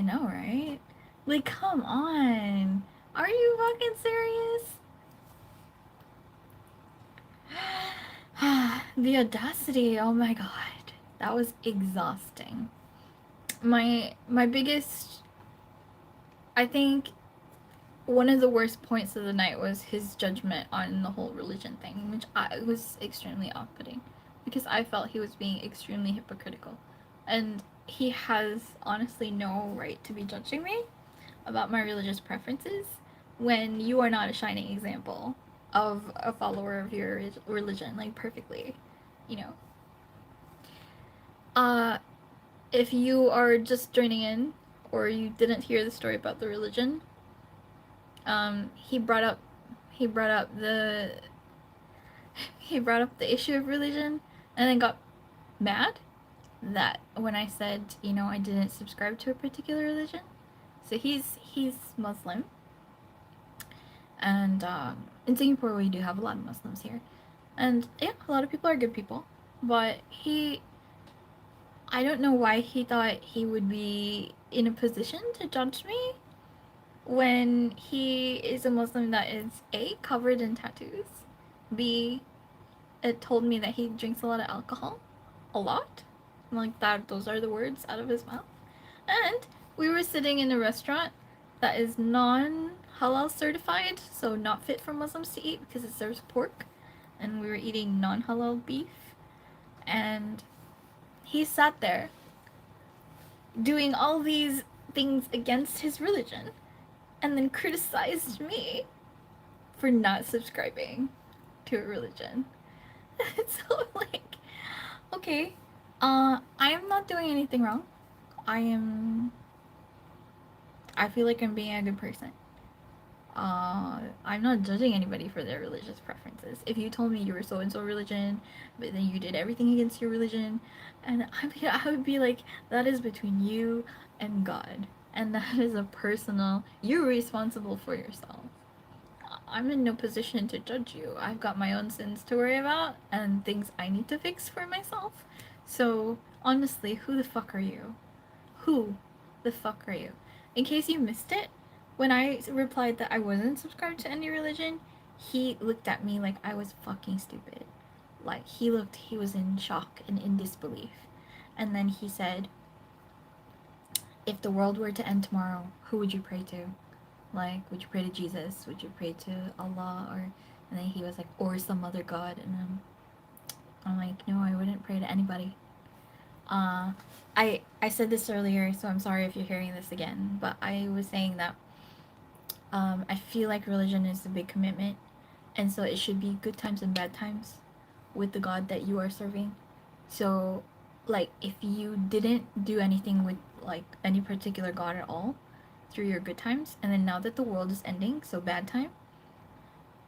know, right? Like, come on. Are you fucking serious? The audacity, oh my god. That was exhausting. My biggest, I think one of the worst points of the night was his judgment on the whole religion thing, which was extremely off-putting because I felt he was being extremely hypocritical. And he has honestly no right to be judging me about my religious preferences when you are not a shining example of a follower of your religion, like perfectly, you know. If you are just joining in or you didn't hear the story about the religion, he brought up he brought up the he brought up the issue of religion and then got mad that when I said, you know, I didn't subscribe to a particular religion. So he's Muslim, and in Singapore we do have a lot of Muslims here, and yeah, a lot of people are good people, but I don't know why he thought he would be in a position to judge me when he is a Muslim that is A, covered in tattoos, B, it told me that he drinks a lot of alcohol, a lot, like that. Those are the words out of his mouth. And we were sitting in a restaurant that is non-halal certified, so not fit for Muslims to eat because it serves pork, and we were eating non-halal beef. And he sat there doing all these things against his religion, and then criticized me for not subscribing to a religion. So like, okay, I am not doing anything wrong. I feel like I'm being a good person. I'm not judging anybody for their religious preferences. If you told me you were so and so religion, but then you did everything against your religion, and I would be like, that is between you and God, and that is a personal. You're responsible for yourself. I'm in no position to judge you. I've got my own sins to worry about and things I need to fix for myself. So, honestly, who the fuck are you? Who the fuck are you? In case you missed it, when I replied that I wasn't subscribed to any religion, he looked at me like I was fucking stupid. Like, he was in shock and in disbelief. And then he said, if the world were to end tomorrow, who would you pray to? Like, would you pray to Jesus? Would you pray to Allah? Or, and then he was like, or some other god. And I'm like, no, I wouldn't pray to anybody. I said this earlier, so I'm sorry if you're hearing this again, but I was saying that I feel like religion is a big commitment, and so it should be good times and bad times with the God that you are serving. So, like, if you didn't do anything with like any particular God at all through your good times, and then now that the world is ending, so bad time,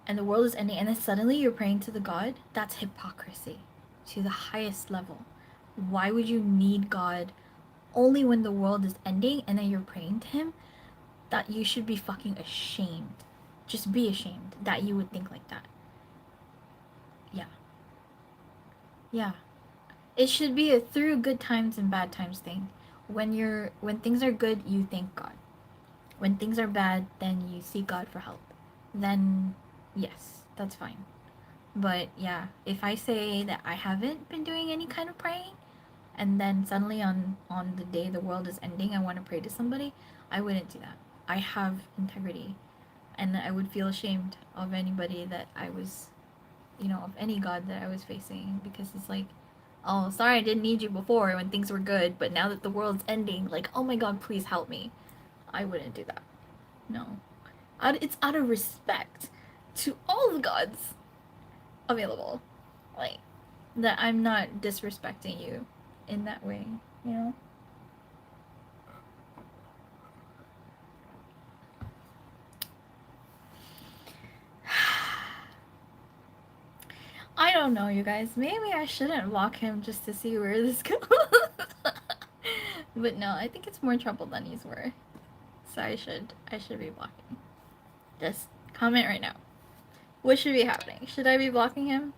and the world is ending, and then suddenly you're praying to the God, that's hypocrisy to the highest level. Why would you need God only when the world is ending and then you're praying to him? That you should be fucking ashamed. Just be ashamed that you would think like that. Yeah. Yeah. It should be a through good times and bad times thing. When things are good, you thank God. When things are bad, then you seek God for help. Then yes, that's fine. But yeah, if I say that I haven't been doing any kind of praying, and then suddenly on the day the world is ending I want to pray to somebody, I wouldn't do that. I have integrity, and I would feel ashamed of anybody that I was, you know, of any god that I was facing, because it's like, oh, sorry I didn't need you before when things were good, but now that the world's ending, like, oh my god, please help me. I wouldn't do that. No. It's out of respect to all the gods available. Like, that I'm not disrespecting you in that way, you know? I don't know, you guys. Maybe I shouldn't block him just to see where this goes. But no, I think it's more trouble than he's worth. So I should be blocking. Just comment right now. What should be happening? Should I be blocking him?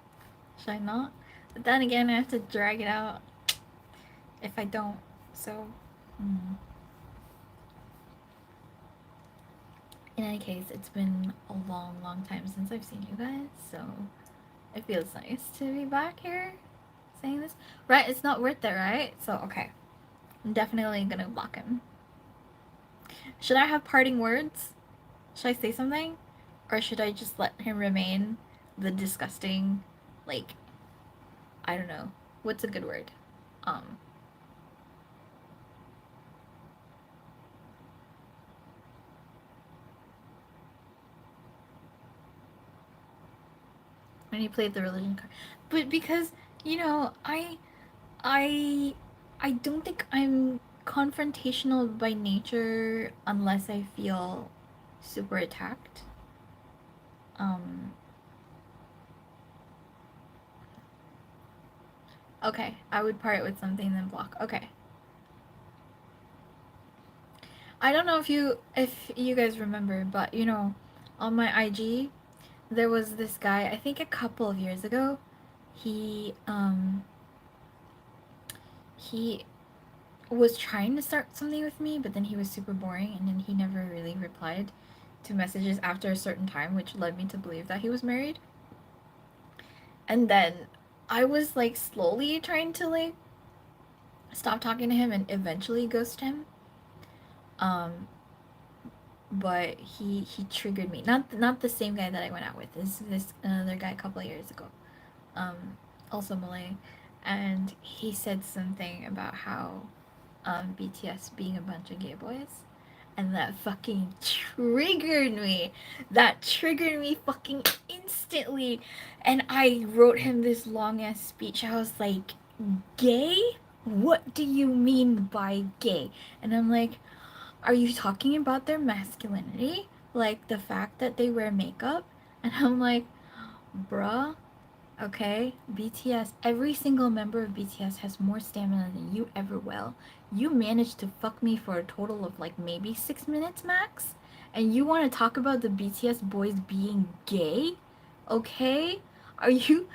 Should I not? But then again, I have to drag it out if I don't. So, In any case, it's been a long, long time since I've seen you guys, so it feels nice to be back here saying this. Right, it's not worth it, right? So, okay. I'm definitely gonna block him. Should I have parting words? Should I say something? Or should I just let him remain the disgusting, like, I don't know. What's a good word? Um, when he played the religion card. But because, you know, I I don't think I'm confrontational by nature unless I feel super attacked. Um okay, I would part with something then block. Okay. I don't know if you guys remember, but you know, on my IG there was this guy, I think a couple of years ago. He he was trying to start something with me, but then he was super boring and then he never really replied to messages after a certain time, which led me to believe that he was married. And then I was like slowly trying to like stop talking to him and eventually ghost him. Um but he triggered me. Not the same guy that I went out with. This another guy a couple of years ago. Also Malay, and he said something about how BTS being a bunch of gay boys, and that fucking triggered me. That triggered me fucking instantly, and I wrote him this long ass speech. I was like, "Gay? What do you mean by gay?" And I'm like, "Are you talking about their masculinity, like the fact that they wear makeup?" And I'm like, "Bruh, okay, BTS, every single member of BTS has more stamina than you ever will. You managed to fuck me for a total of like maybe 6 minutes max, and you want to talk about the BTS boys being gay? Okay? Are you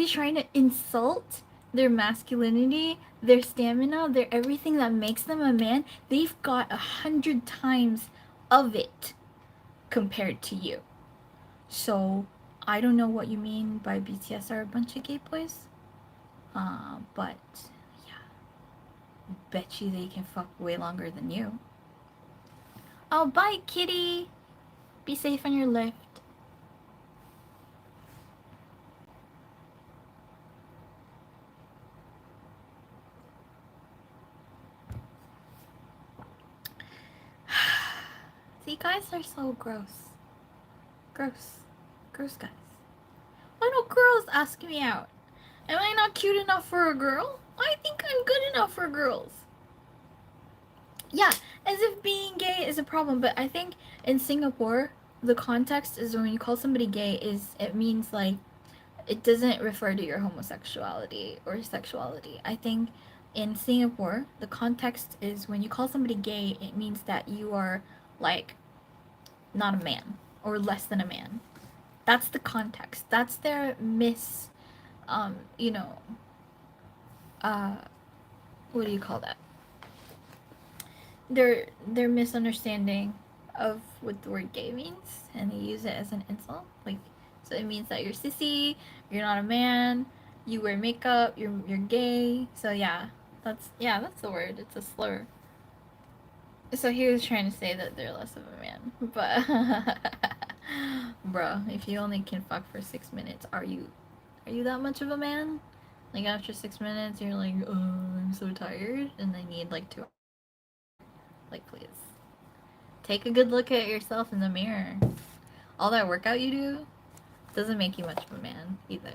trying to insult their masculinity, their stamina, their everything that makes them a man? They've got 100 times of it compared to you. So I don't know what you mean by BTS are a bunch of gay boys. But yeah, bet you they can fuck way longer than you. Oh, bye, kitty. Be safe on your lift. See, guys are so gross. Gross. Gross guys. Why don't girls ask me out? Am I not cute enough for a girl? I think I'm good enough for girls. Yeah, as if being gay is a problem, but I think in Singapore, the context is when you call somebody gay is it means like it doesn't refer to your homosexuality or sexuality. I think in Singapore, the context is when you call somebody gay, it means that you are like not a man or less than a man. That's the context. That's their you know, uh, what do you call that? Their misunderstanding of what the word gay means, and they use it as an insult. Like, so it means that you're sissy, you're not a man, you wear makeup, you're gay. So that's the word. It's a slur. So he was trying to say that they're less of a man, but bro, if you only can fuck for 6 minutes, are you that much of a man? Like after 6 minutes, you're like, oh, I'm so tired, and I need like 2 hours. Like, please. Take a good look at yourself in the mirror. All that workout you do doesn't make you much of a man either.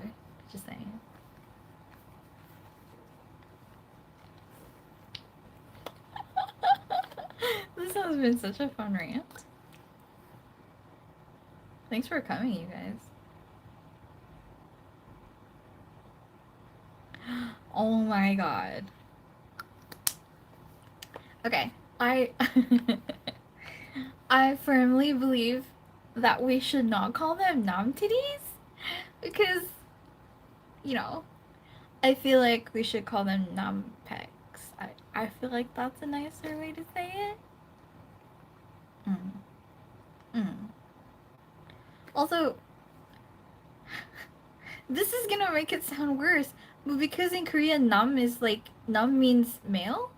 Just saying. This has been such a fun rant. Thanks for coming, you guys. Oh my god. Okay, I I firmly believe that we should not call them nom titties because you know I feel like we should call them nom pecs. I feel like that's a nicer way to say it. Mm. Mm. Also, this is gonna make it sound worse, but because in Korean nam is like nam means male,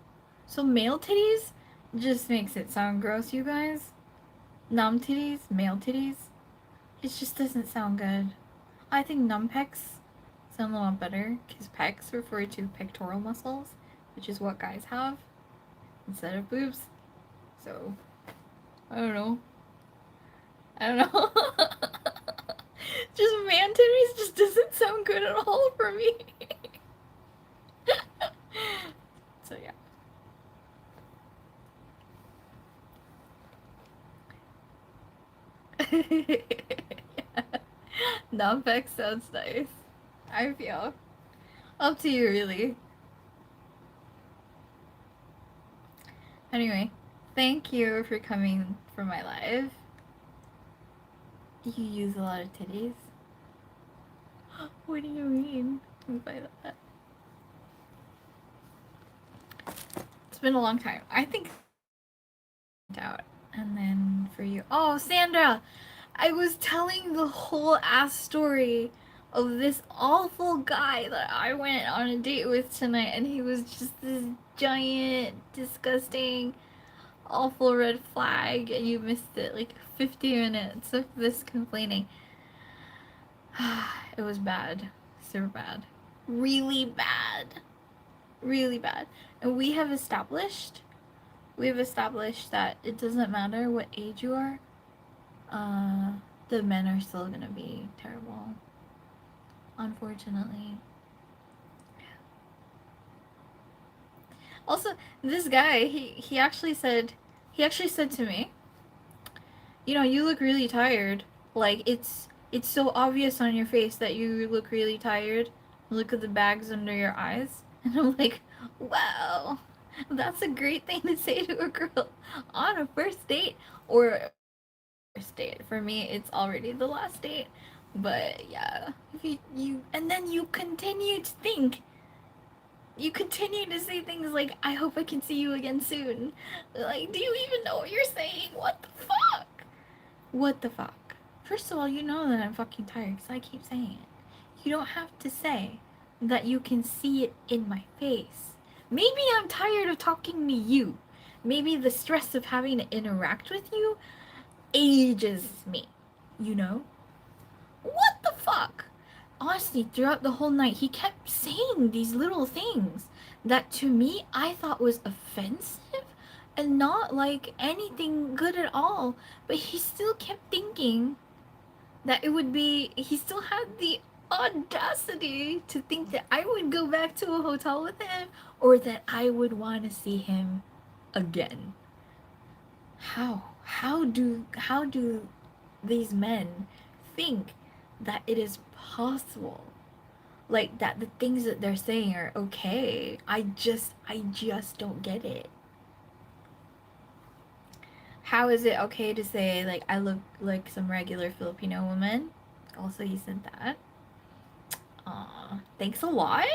so male titties just makes it sound gross, you guys. Nam titties, male titties. It just doesn't sound good. I think num pecs sound a lot better because pecs refer to pectoral muscles, which is what guys have instead of boobs. So, I don't know. I don't know. Just man titties just doesn't sound good at all for me. So yeah. Numpec sounds nice. I feel. Up to you, really. Anyway, thank you for coming for my live. You use a lot of titties. What do you mean by that? It's been a long time. I think out. And then for you. Oh, Sandra! I was telling the whole ass story of this awful guy that I went on a date with tonight, and he was just this giant, disgusting, awful red flag, and you missed it like 50 minutes of this complaining. It was bad. Super bad. Really bad. Really bad. And we've established that it doesn't matter what age you are, uh, the men are still gonna be terrible. Unfortunately. Also, this guy, he actually said to me, you know, you look really tired. Like it's so obvious on your face that you look really tired. Look at the bags under your eyes. And I'm like, wow, that's a great thing to say to a girl on a first date or first date. For me, it's already the last date. But yeah, you and then you continue to say things like, I hope I can see you again soon. Like, do you even know what you're saying? What the fuck? What the fuck? First of all, you know that I'm fucking tired because I keep saying it. You don't have to say that you can see it in my face. Maybe I'm tired of talking to you. Maybe the stress of having to interact with you ages me. You know? What the fuck? Honestly, throughout the whole night, he kept saying these little things that to me I thought was offensive and not like anything good at all. But he still kept thinking that it would be, he still had the audacity to think that I would go back to a hotel with him or that I would want to see him again. How do these men think that it is possible, like that the things that they're saying are okay? I just don't get it. How is it okay to say like I look like some regular Filipino woman? Also, he said that. Thanks a lot.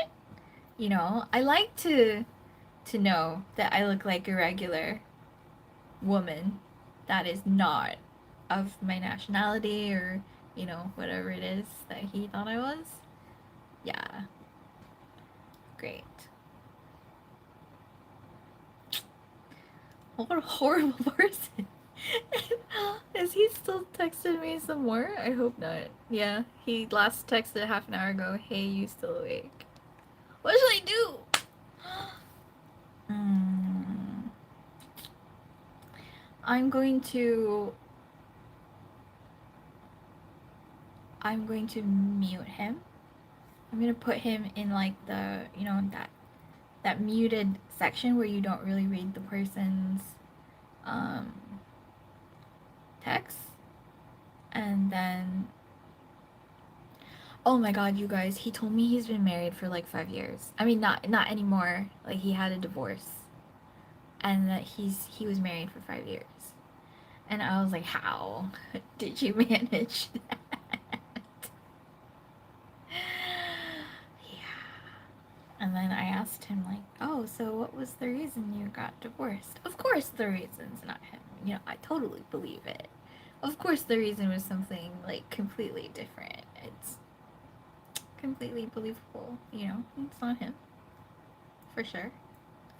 You know, I like to know that I look like a regular woman that is not of my nationality or, you know, whatever it is that he thought I was. Yeah. Great. What a horrible person. Is he still texting me some more? I hope not. Yeah, he last texted half an hour ago. Hey, you still awake? What should I do? Hmm. I'm going to I'm going to mute him. I'm gonna put him in like the, you know, that muted section where you don't really read the person's um, text. And then, oh my god, you guys, he told me he's been married for like 5 years. I mean, not anymore. Like he had a divorce, and that he was married for 5 years. And I was like, how did you manage that? Yeah. And then I asked him, like, oh, so what was the reason you got divorced? Of course, the reason's not him. You know, I totally believe it. Of course, the reason was something like completely different. It's completely believable, you know? It's not him. For sure.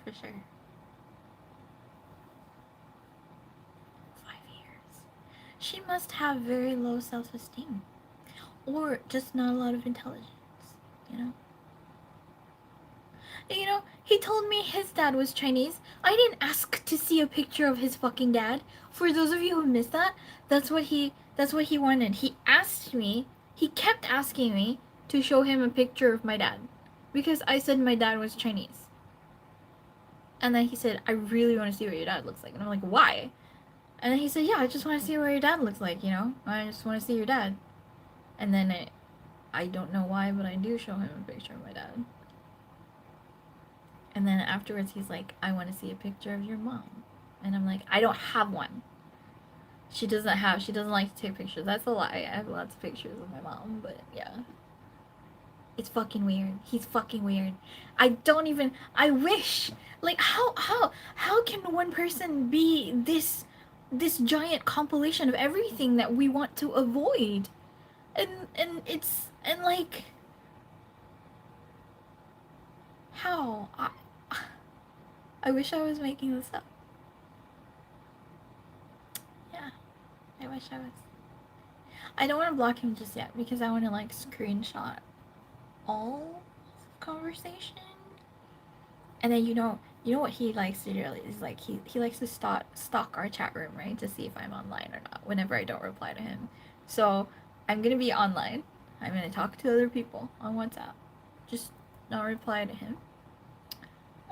For sure. 5 years. She must have very low self esteem. Or just not a lot of intelligence, you know? You know, he told me his dad was Chinese. I didn't ask to see a picture of his fucking dad. For those of you who missed that, that's what he wanted. He asked me, he kept asking me to show him a picture of my dad because I said my dad was Chinese. And then he said, "I really want to see what your dad looks like." And I'm like, "Why?" And then he said, "Yeah, I just want to see what your dad looks like, you know? I just want to see your dad." And then I don't know why, but I do show him a picture of my dad. And then afterwards, he's like, "I want to see a picture of your mom." And I'm like, "I don't have one." She doesn't like to take pictures. That's a lie. I have lots of pictures of my mom, but yeah. It's fucking weird. He's fucking weird. I wish, like, how can one person be this giant compilation of everything that we want to avoid? And like, how? I wish I was making this up. Yeah, I wish I was. I don't want to block him just yet because I want to like screenshot all conversation. And then you know what he likes to do is like he likes to stalk our chat room, right, to see if I'm online or not whenever I don't reply to him. So I'm gonna be online. I'm gonna talk to other people on WhatsApp, just not reply to him,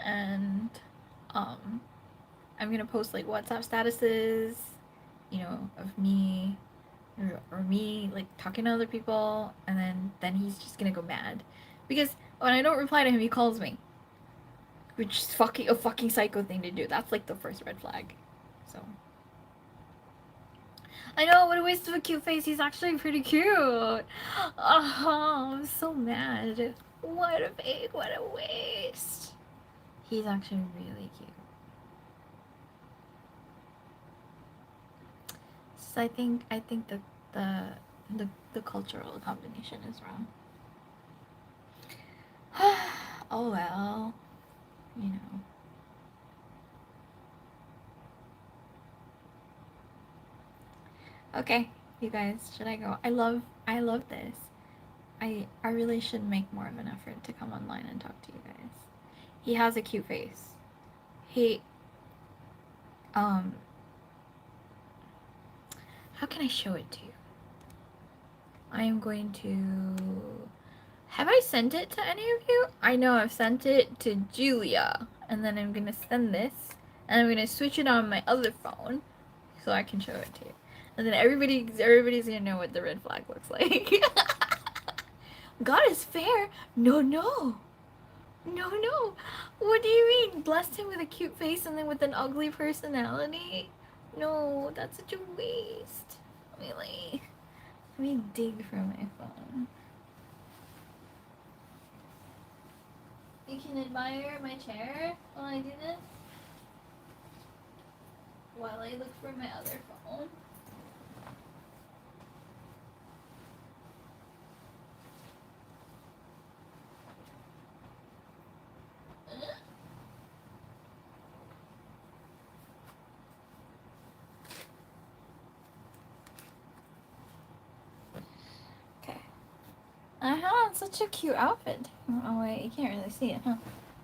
and um, I'm gonna post like WhatsApp statuses, you know, of me or me like talking to other people, and then he's just gonna go mad because when I don't reply to him, he calls me, which is fucking a fucking psycho thing to do. That's like the first red flag. So I know, what a waste of a cute face. He's actually pretty cute. Oh, I'm so mad. What a fake, what a waste. He's actually really cute. So I think the cultural combination is wrong. Oh well, you know. Okay, you guys, should I go? I love this. I really should make more of an effort to come online and talk to you guys. He has a cute face. He um how can I show it to you? I am going to have I sent it to any of you? I know I've sent it to Julia. And then I'm gonna send this and I'm gonna switch it on my other phone so I can show it to you. And then everybody's gonna know what the red flag looks like. God is fair. No, no. No, no. What do you mean? Blessed him with a cute face and then with an ugly personality? No, that's such a waste. Really. Let me dig for my phone. You can admire my chair while I do this. While I look for my other phone. Okay. I had such a cute outfit. Oh wait, you can't really see it, huh?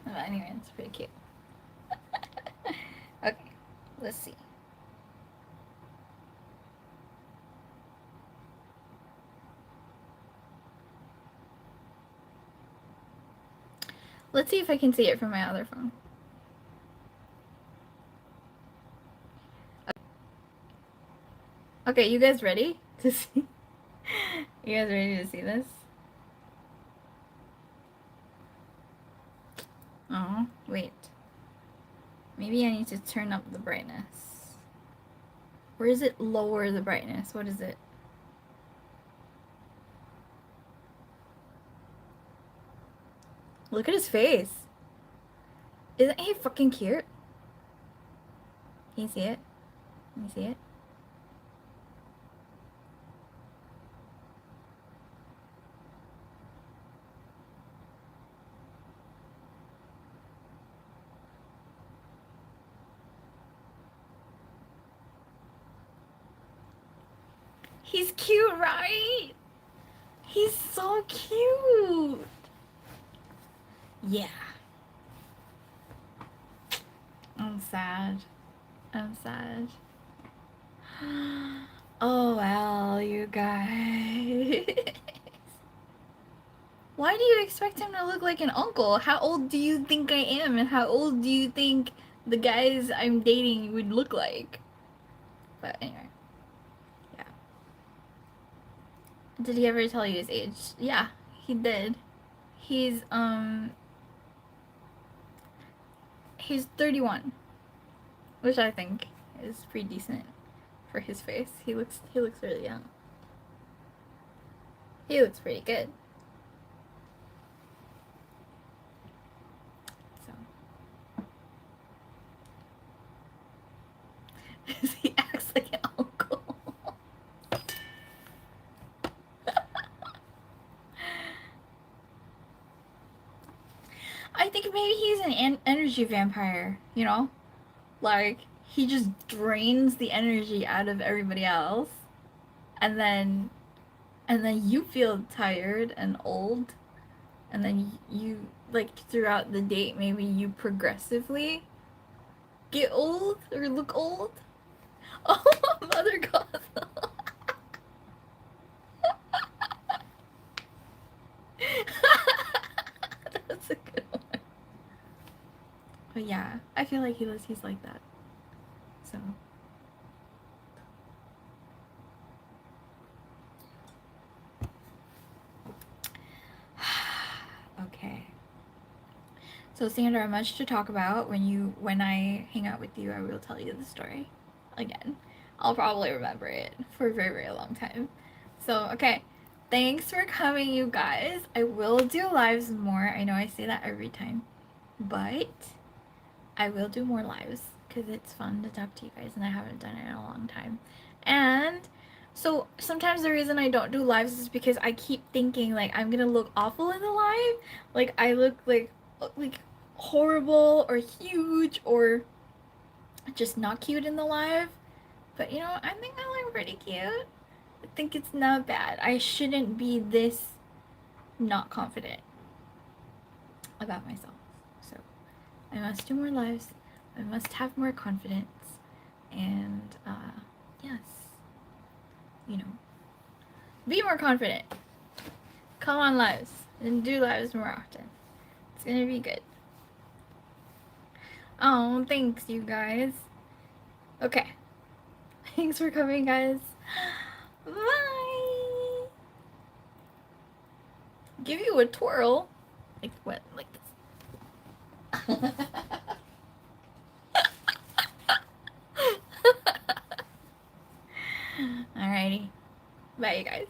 But anyway, it's pretty cute. Okay, let's see. Let's see if I can see it from my other phone. Okay, you guys ready to see? You guys ready to see this? Oh, wait. Maybe I need to turn up the brightness. Or is it lower the brightness? What is it? Look at his face. Isn't he fucking cute? Can you see it? Can you see it? He's cute, right? He's so cute. Yeah. I'm sad. I'm sad. Oh well, you guys. Why do you expect him to look like an uncle? How old do you think I am? And how old do you think the guys I'm dating would look like? But anyway. Yeah. Did he ever tell you his age? Yeah, he did. He's he's 31, which I think is pretty decent for his face. He looks really young. He looks pretty good. So he acts like an uncle. I think maybe he's an energy vampire, you know? Like, he just drains the energy out of everybody else. And then you feel tired and old. And then you like throughout the date maybe you progressively get old or look old. Oh, Mother Gothel. That's a good one. But yeah, I feel like he's like that. So okay. So Sandra, much to talk about. When I hang out with you, I will tell you the story again. I'll probably remember it for a very, very long time. So okay. Thanks for coming, you guys. I will do lives more. I know I say that every time, but I will do more lives because it's fun to talk to you guys, and I haven't done it in a long time. And so sometimes the reason I don't do lives is because I keep thinking like I'm gonna look awful in the live, like I look like horrible or huge or just not cute in the live. But you know, I think I look pretty cute. I think it's not bad. I shouldn't be this not confident about myself. So I must do more lives. I must have more confidence. And yes, you know, be more confident. Come on lives and do lives more often. It's gonna be good. Oh, thanks you guys. Okay. Thanks for coming, guys. Bye. Give you a twirl. Like what? Like this. Alrighty. Bye, you guys.